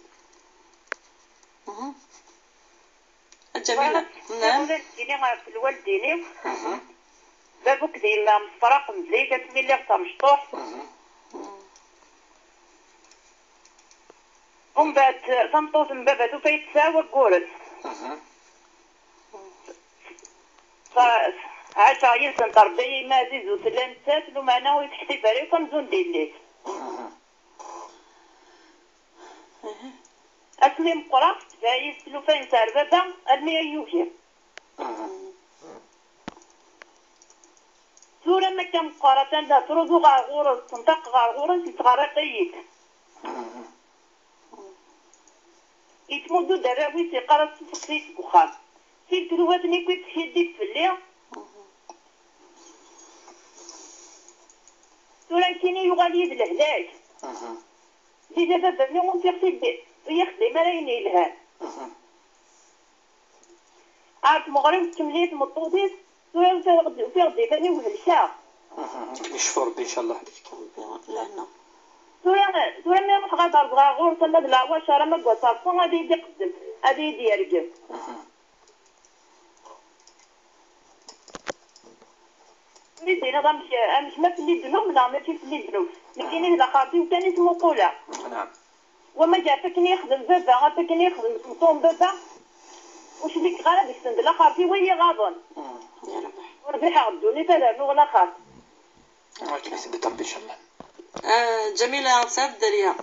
جميلة نعم ديني في الوالد ديني بابوك ديما مفرق مزيد كتملي غتا مشطوح ومن بعد تنطوط من باباتو فيتساوى كورس عاشا ينسن تربي ما زيزو تلامسات لو معناه يتحتي بالي وكنزون ديليت أسمي مقرأ جاي سلوفين سار بابا المية يوجي سورة ما كان مقرأ تندا ترودو غارغورة تنطق غارغورة تتغرى طيب يتمدو دراوي تيقرأ تسقسيت بخار سير تلواتني كنت تشديت في الليل سورة كيني يغالي بالهلاك دي بابا ميون تيغسي ويخدم رايني لها عارف مغرب كمليت مطوطيس في غدي ثاني وهلشا يشفى ربي ان شاء الله لهنا سورة ما نفغى ضرب غاغور صلى بالعواش راه ما قصافون غادي يدي قدم غادي يدي يرقب ندير هذا مش ما في اللي دنوم لا ماشي في اللي دنوم لكن هذا خاطي وثاني اسمه قولا نعم وما جا فكني يخدم بابا غا فكني يخدم سلطون بابا وش ديك غالا بيستند لا خاطي وهي غاضن يا ربي وربح عبدوني تلا ولا خاط ولكن يثبت ربي ان شاء الله جميلة صاد دريا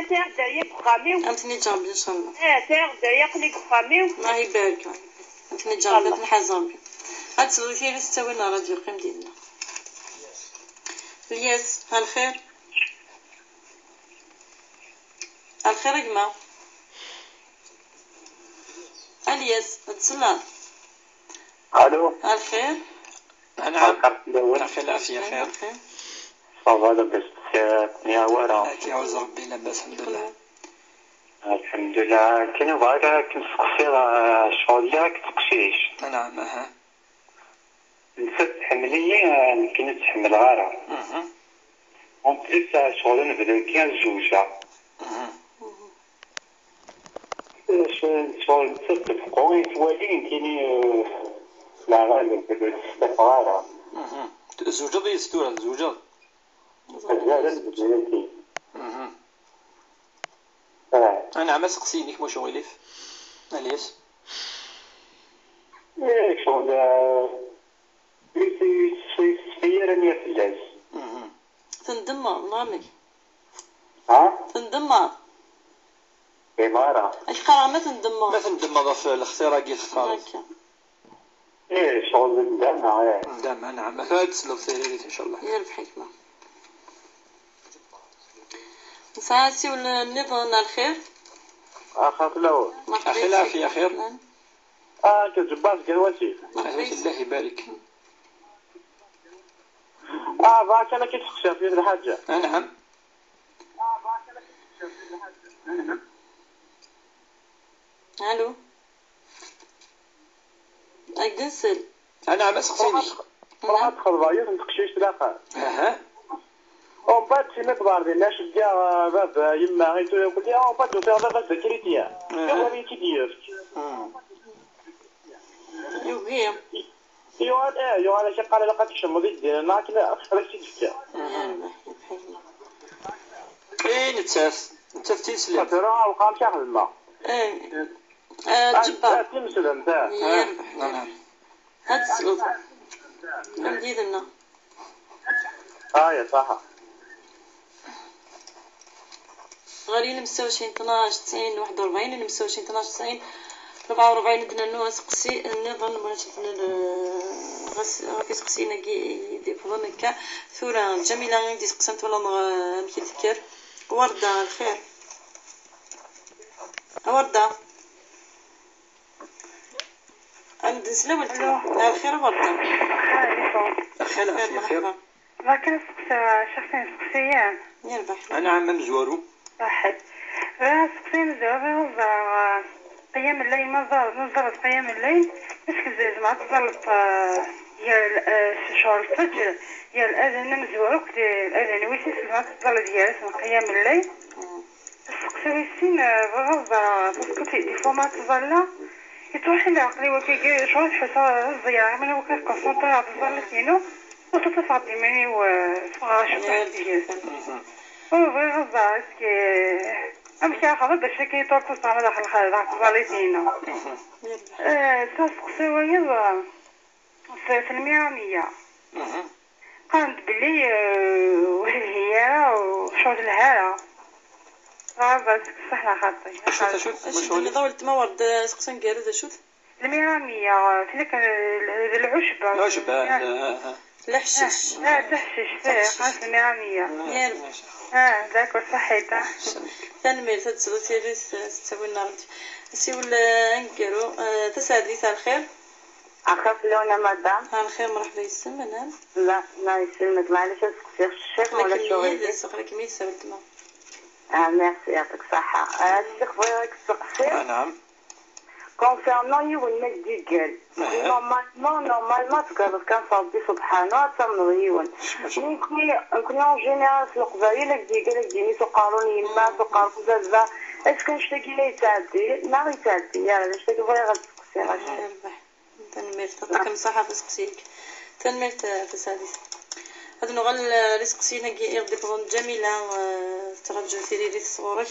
تاع دريا بخامي امتني جامبي ان شاء الله تاع دريا قليك بخامي الله يبارك امتني جامبي نحزامبي هاد سولتي لي ستوينا راديو قيم ديالنا الياس هالخير الخير يا جماعة الياس تسلم الو الخير نعم خير العافية خير صافا لاباس يا ورا يعوز ربي لاباس الحمد لله الحمد لله كاين بغاك كنسقسي الشغل ديالك تقشيش نعم اها نسيت تحملي يمكن تحمل غارة اون بليس شغل نبدا 15 جوجة شغل نسيت تفقو يتوالي يمكن لا غالب نبدا 6 غارة زوجة ضي ستورة زوجة. أنا عم سقسينيك واش وليف الياس. شغل في راني فلاس. تندمر نامي. تندمر. إمارة. القرا ما تندمر. ما تندمر في الاختراق اختار. شغل ندمها. ندمها نعم. هاد سلو ثيريت إن شاء الله. يربح حكمة. نساسي ولا نظن الخير. أخاف الأول. أخي العافية خير. كتجباس كنواتي. الله يبارك. باك أنا كيتخشى في الحاجة. نعم. الو اجنسل انا عم سقسيني واحد خضرايا نتقشيش تلاقى ومن بعد شي مقدار ديال الناس جا باب يما غيتو يقول لي ومن بعد فيها باب السكريتيا قال لي كي دير يوغي ايوا انا شي قال لقات الشمو ديال النار كنا اكثر شي دكا نتاف تيسلم ترى وقام شي خدمه جبار تمسلم تاع نعم هاد السؤال نمدي لنا يا صح غالي نمساو شي 12 90 41 نمساو شي 12 90 44 بدنا نوس قسي نظن بغيت غادي سقسينا كي فضل هكا ثوره جميله غادي سقسنت ولا مكيتذكر ورده الخير ورده عند نسلم الخير ورده خير لكن شخصين سقسيان يربح انا عم مزورو واحد سقسين مزورو قيام الليل ما زالت قيام الليل مسك ما تزالت يا شهر الفجر يا الأذان مزورك الأذان ويسيس ما تزالت ديال قيام الليل السقسي سين غضا بسكوتي دي فما تزالا يتوحي العقلي وكي شغل حسا الزيارة من وكي كونسونطرا تزالا فينو وتتصعدي مني وفغاش وتحتي وغضا اسكي أمشي أخذ بشكل طرق صعبة داخل ظالتينا. تسقسي ويضا في الميامية. قامت بلي والهيارة وشوط الهارة. غابة صحنا خاطي. شوت اللي ضولت ما ورد سقسن قارد شوت. الميامية تلك العشبة. العشبة الحشيش. تحشيش فيه خاص الميامية. ذاك صحيته. تنمير تتصل سيريس تسوي النار سي ولا نكرو تسادي تاع الخير أخاف لونا مدام الخير مرحبا يسمى لا يسلمك معليش سقسي الشيخ ولا شغل سقلك مي سبت ما ميرسي يعطيك الصحة الشيخ بغيك تسقسي نعم كونسيرنون يون مجدي قال نورمالمون تقدر كان صدي سبحانه تمنغيون نكون اون جينيرال في القبائل كدي قال ديني سقارون يما سقارون زازا اسكو نشتاقي لا يتعدي ما غيتعدي يا نشتاقي بغي غتسقسي غاشي تنمير تعطيك مساحة في سقسيك تنمير تسادي هذا نغل رزقسينا يغدي بغن جميلة ترجع ثيري صورك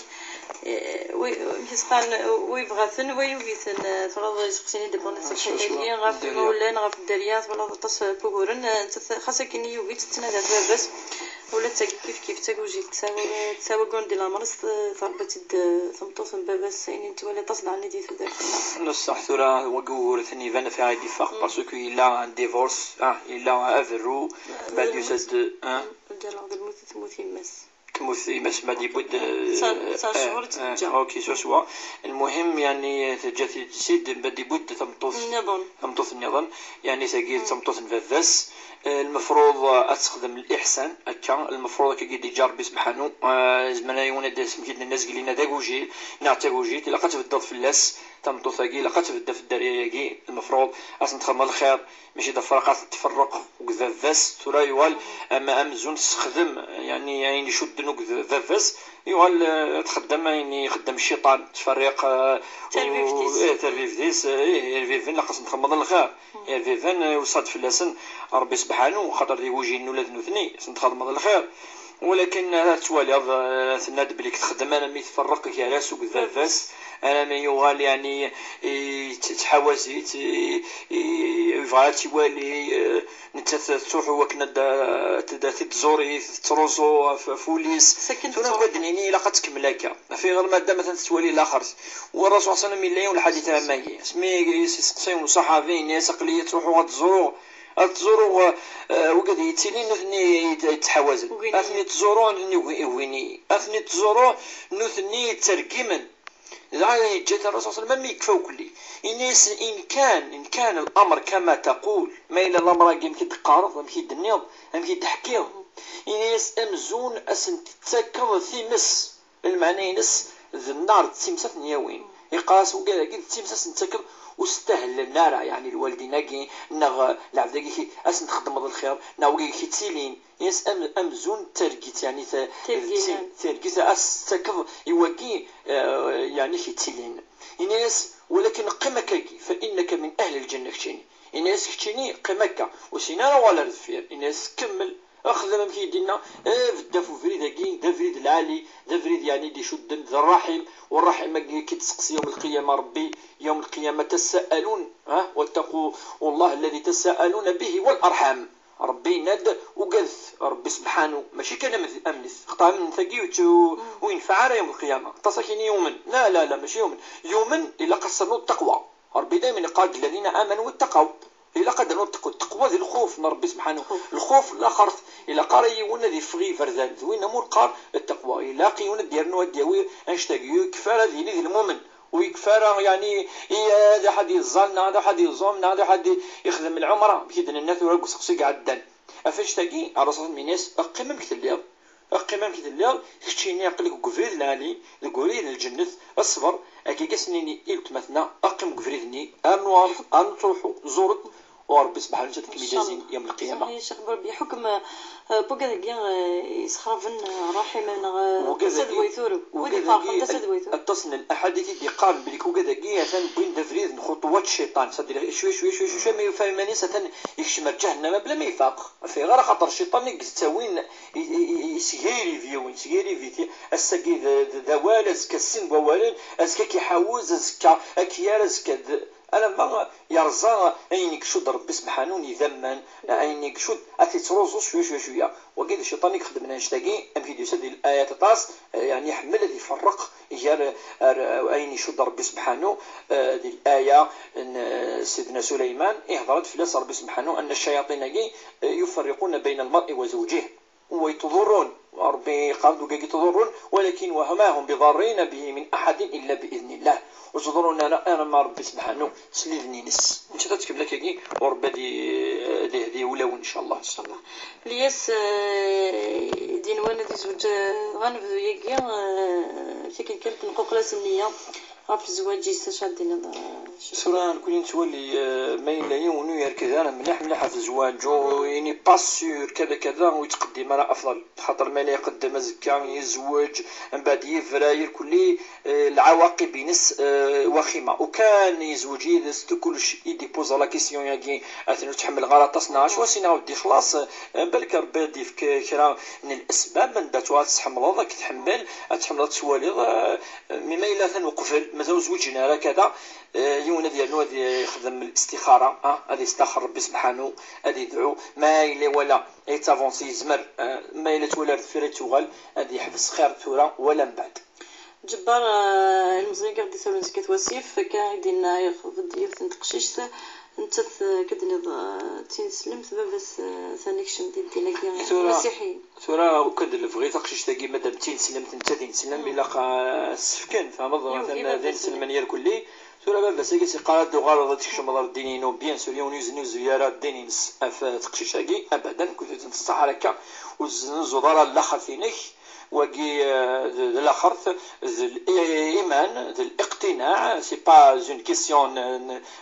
ويسقان ويبغاثن ويوبيثن فرض رزقسيني دبغن السكحيتين غاف المولان غاف الدريات ولا تص بوغورن خاصة كني يوبيت تنادى بس ولا تاكي كيف تاكوجي تساوي كون دي لامرس ضربت ثمطوف باباس يعني انت ولا تصل عني دي في ذاك نص ثورة وقور ثاني فانا في عادي فاق باسكو إلا ان ديفورس إلا افرو بعد يسد ديال الموت تموت يمس تموت يمس بعد يبود شهور ترجع اوكي سوا المهم يعني جات تسيد بعد يبود تمطوف النظام يعني تاكي تمطوف نفاس المفروض استخدم الاحسان هكا المفروض كي يجرب سبحانه زمانا يونا سميتنا الناس قلنا داكوجي نعتاكوجي الا قتبدل في اللاس تمطوثاكي لا تبدا في الدريه كي المفروض اصلا تخمم الخير ماشي فرقات تفرق وكذافاس ثرا يوال اما امزون تخدم يعني يشد نوك ذافاس يوال تخدم يعني يخدم الشيطان تفريق ترفيفتيس فيفن لا خاص نخمم الخير فيفن وصاد فلاسن ربي سبحانه خاطر يوجي ولاد نوثني نخدم الخير ولكن توالي تناد بليك تخدم انا مي تفرق كي على سوق ذافاس انا ما يغال يعني تحوازيت يبغى تيوالي نتا تروح وكنا تزوري تروزو فوليس تكون كدنيني لا تكمل هكا في غير ماده مثلا تولي الاخر والرسول صلى الله عليه وسلم الحديث عامي سمي سقسيون صحابين يا سقليه تروحوا تزوروا وقد يتيلين نثني يتحوازن اثني تزوروا ويني اثني تزوروا نثني ترقيمن لا جاءت الرسول صلى الله عليه وسلم يكفوا كلي إن كان الأمر كما تقول ما إلا الأمر يمكن تقارض يمكن تنيض يمكن تحكيه إنيس أمزون أسن تتكض ثيمس المعنى ينس ذي النار تسمسة نيوين يقاس وقال كي تسمسة نتكض واستهل النار يعني الوالدين كي نغ العبد أسن تخدم هذا الخير ناوي كي تسيلين يس أمزون ترقيت يعني ترقيت أستكض يوقي يعني كي تسيلين إنيس ولكن قمك فإنك من أهل الجنة كتشيني إنيس كتشيني قمك وسينا ولا رفير إنيس كمل أخذ من كي دينا دافو فريد هكي دافريد العالي دافريد يعني دي شد الرحم والرحم كي تسقسي يوم القيامة ربي يوم القيامة تساءلون واتقوا الله الذي تساءلون به والأرحام ربي ند وقذ ربي سبحانه ماشي كان أمنث قطع من ثقيوت وينفع يوم القيامة تصكيني يوما لا ماشي يوما إلا قصروا التقوى ربي دائما قال الذين آمنوا واتقوا إلا قدروا التقوى ذي الخوف من ربي سبحانه الخوف الآخر إلا قاريون ذي فغي فرزان ذوين مور قار التقوى إلا قيون ديرنو ديوي أنشتاقيو كفارة ذي المؤمن ويكفر يعني هذا حد يظن هذا حد يظن هذا حد يخدم العمره بيدنا الناس ولا قصقصي عدن افاش تاقي الرسول ميناس اقيم كتليض اقيم كتليض كتشيني عقلك كفريد العالي الكوريد الجنة الصبر اكي كسنيني قلت مثلا اقيم كفريدني انوار ان تروحوا زورت وربي سبحانه وتعالى كميجازين يوم القيامه صحيح شيخ بربي حكم بوكا يسخرفن رحمه تسد ويثورو ودي فاقم تسد ويثورو اتصل الاحاديث اللي قال بليك وكذا مثلا بين تفريد خطوات الشيطان صدر شوي ما يفهمني ستن يكشم جهنم بلا ما يفاق في غير خطر الشيطان يستوين يسيري فيتي السكي دوال اسك السن ووالد اسك كيحاوز اسك اكيار اسك انا ما يرزا عينك شد ربي سبحانه يذمن عينك شد اتيتروزو شويه وقيد الشيطان يخدم لنا نشتاقي ام في يسد الايات طاس يعني يحمل اللي يفرق يا عيني شد ربي سبحانه هذه الايه سيدنا سليمان هضرت في ربي سبحانه ان الشياطين يفرقون بين المرء وزوجه ويتضرون ربي قالوا كي يتضرون ولكن وما هم بضارين به من احد الا باذن الله وتضرون انا ما ربي سبحانه سليني نس انت تكتب لك كي وربي دي ولاو ان شاء الله ليس دينوانا دي زوج غنبدو ياكي فيك كانت نقوق سنيه في الزواج يستشهدين سورة كل تولي ما إلا يونو يركز أنا مليح في الزواج يعني باسور كذا ويتقدم على أفضل خاطر ما لا يقدم زكا يزوج من بعد يفراير كل العواقب ينس وخيمة وكان يزوج يدس كلش يديبوز لا كيسيون ياكي أثناء تحمل غلط 12 وسينا ودي خلاص بالك ربي يضيف كرا من الأسباب من داتوها تحمل هذا كتحمل تحمل تسوالي مما إلا ثنوقف مازال زوجنا راه كذا يونا ديالو غادي يخدم الاستخاره غادي يستخر ربي سبحانه غادي يدعو ما الا ولا يتافونسي يزمر ما الا تولى فيريتوغال غادي يحبس خير ثوره ولا من بعد جبار المزيان غادي يسولو زكاه وسيف كايدينا ياخذ ديال تنقشيش انت كدني تنسلم بس ثاني كشم ديالنا كي مسيحي ثورة وكد بغي تقشيش تاكي مادام تنسلمت انت تنسلم الا سفكن فهمض مثلا ذا نسلم نير كلي ثورة بابا ساكي قالت دو غالو تكشم مدار الدينينو بيان سور يونيزني زيارات دينينس اف تقشيش تاكي ابدا كنت تنصح هكا وزنزو دار الاخر فينك وكي الاخر الايمان الاقتناع سي با اون كيسيون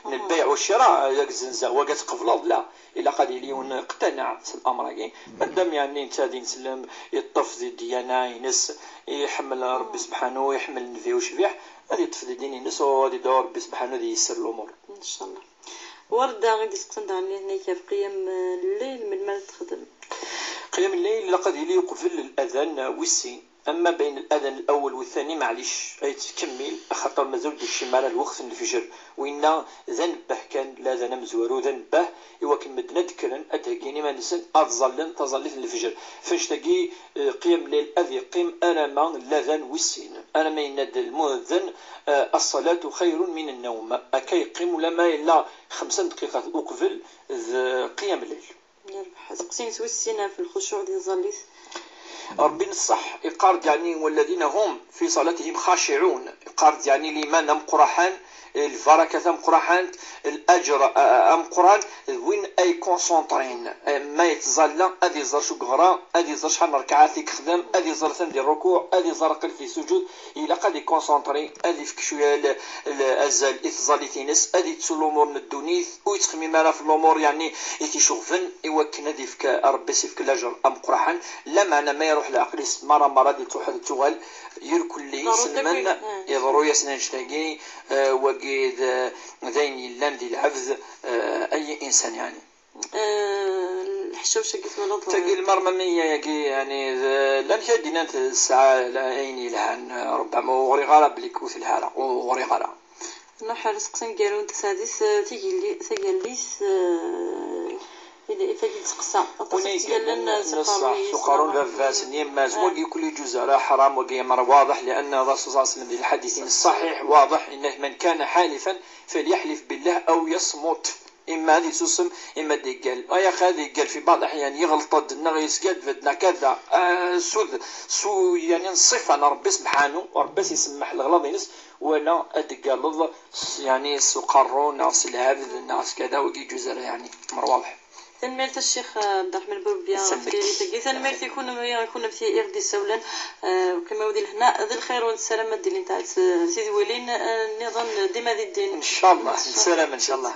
البيع والشراء ياك الزنزه واك تقبلوا لا الا قد يليون اقتنع في الامر كاين مادام يعني انت غادي نسلم يطف زي الديانه ينس يحمل ربي سبحانه يحمل النبي وشبيح غادي يطف دين ينس وغادي يدور ربي سبحانه غادي ييسر الامور ان شاء الله. ورده غادي تقتنع هنا كيف قيام الليل من ما تخدم قيام الليل لقد يلي قبل الاذان والسين اما بين الاذان الاول والثاني معليش اي تكمل خاطر مازال داكشي مال الوقت الفجر وإن ذنبه كان لا ذنب مزوارو ذنبه ايوا كمدنا ذكرا اتاكيني ما نسن تظلت الفجر فاش تاقي قيام الليل اذ يقيم ارما الاذان والسين انا ما ينادى المؤذن الصلاه خير من النوم اكا يقيم لما الا 5 دقائق قبل قيام الليل. يربح سقسين توسينا في الخشوع ديال الظليت ربي نصح يقارد يعني والذين هم في صلاتهم خاشعون يقارد يعني لمن مقرحان البركة مقرحان الأجر مقران وين أي كونسونطرين ما يتظلى أدي زر شو قغرا أدي زر شحال ركعات يخدم أدي زر ثندي الركوع أدي زر قل في سجود إلا قد يكونسونطري أدي فيك شوية الأزل يتظلي تينس أدي تسول الأمور الدونيث ويتخمي مالا في الأمور يعني يتشوفن يوكن أدي فيك ربي سيفك الأجر مقرحان لا معنى ما يروح العقل مرة دي تروح تغال يركل لي سلمان يضرو يسنان شتاقي وقيد ذين يلان دي العبد أي إنسان يعني الحشوشة كيف ما نظر تقي المرممية يعني لان كدينا الساعة عيني لهن ربما وغري غارة بليكو في الحالة وغري غارة نحن رزقسن قالوا انت سادس تيجليس إذا تقصى سقارون بفاس نيماز وقي كل جزء حرام وقي أمر واضح لأن الرسول صلى الله عليه وسلم بالحديث الصحيح واضح إنه من كان حالفا فليحلف بالله أو يصمت إما هذه تسم إما ديقال أي خذ قال في بعض الأحيان يغلط الدنا يسقد فدنا كذا سو يعني الصفة ربي سبحانه وربي يسمح الغلط ينس ولا أدقال يعني سقارون ناس العبد الناس كذا وقي جزء يعني أمر واضح. تنميرت الشيخ عبد الرحمن بوربيا في تنميرت يكون في إغدي سولا وكما ودي هنا ذي الخير والسلامة ديال نتاع سيدي ولين نظن ديما ذي الدين إن شاء الله السلام إن شاء الله.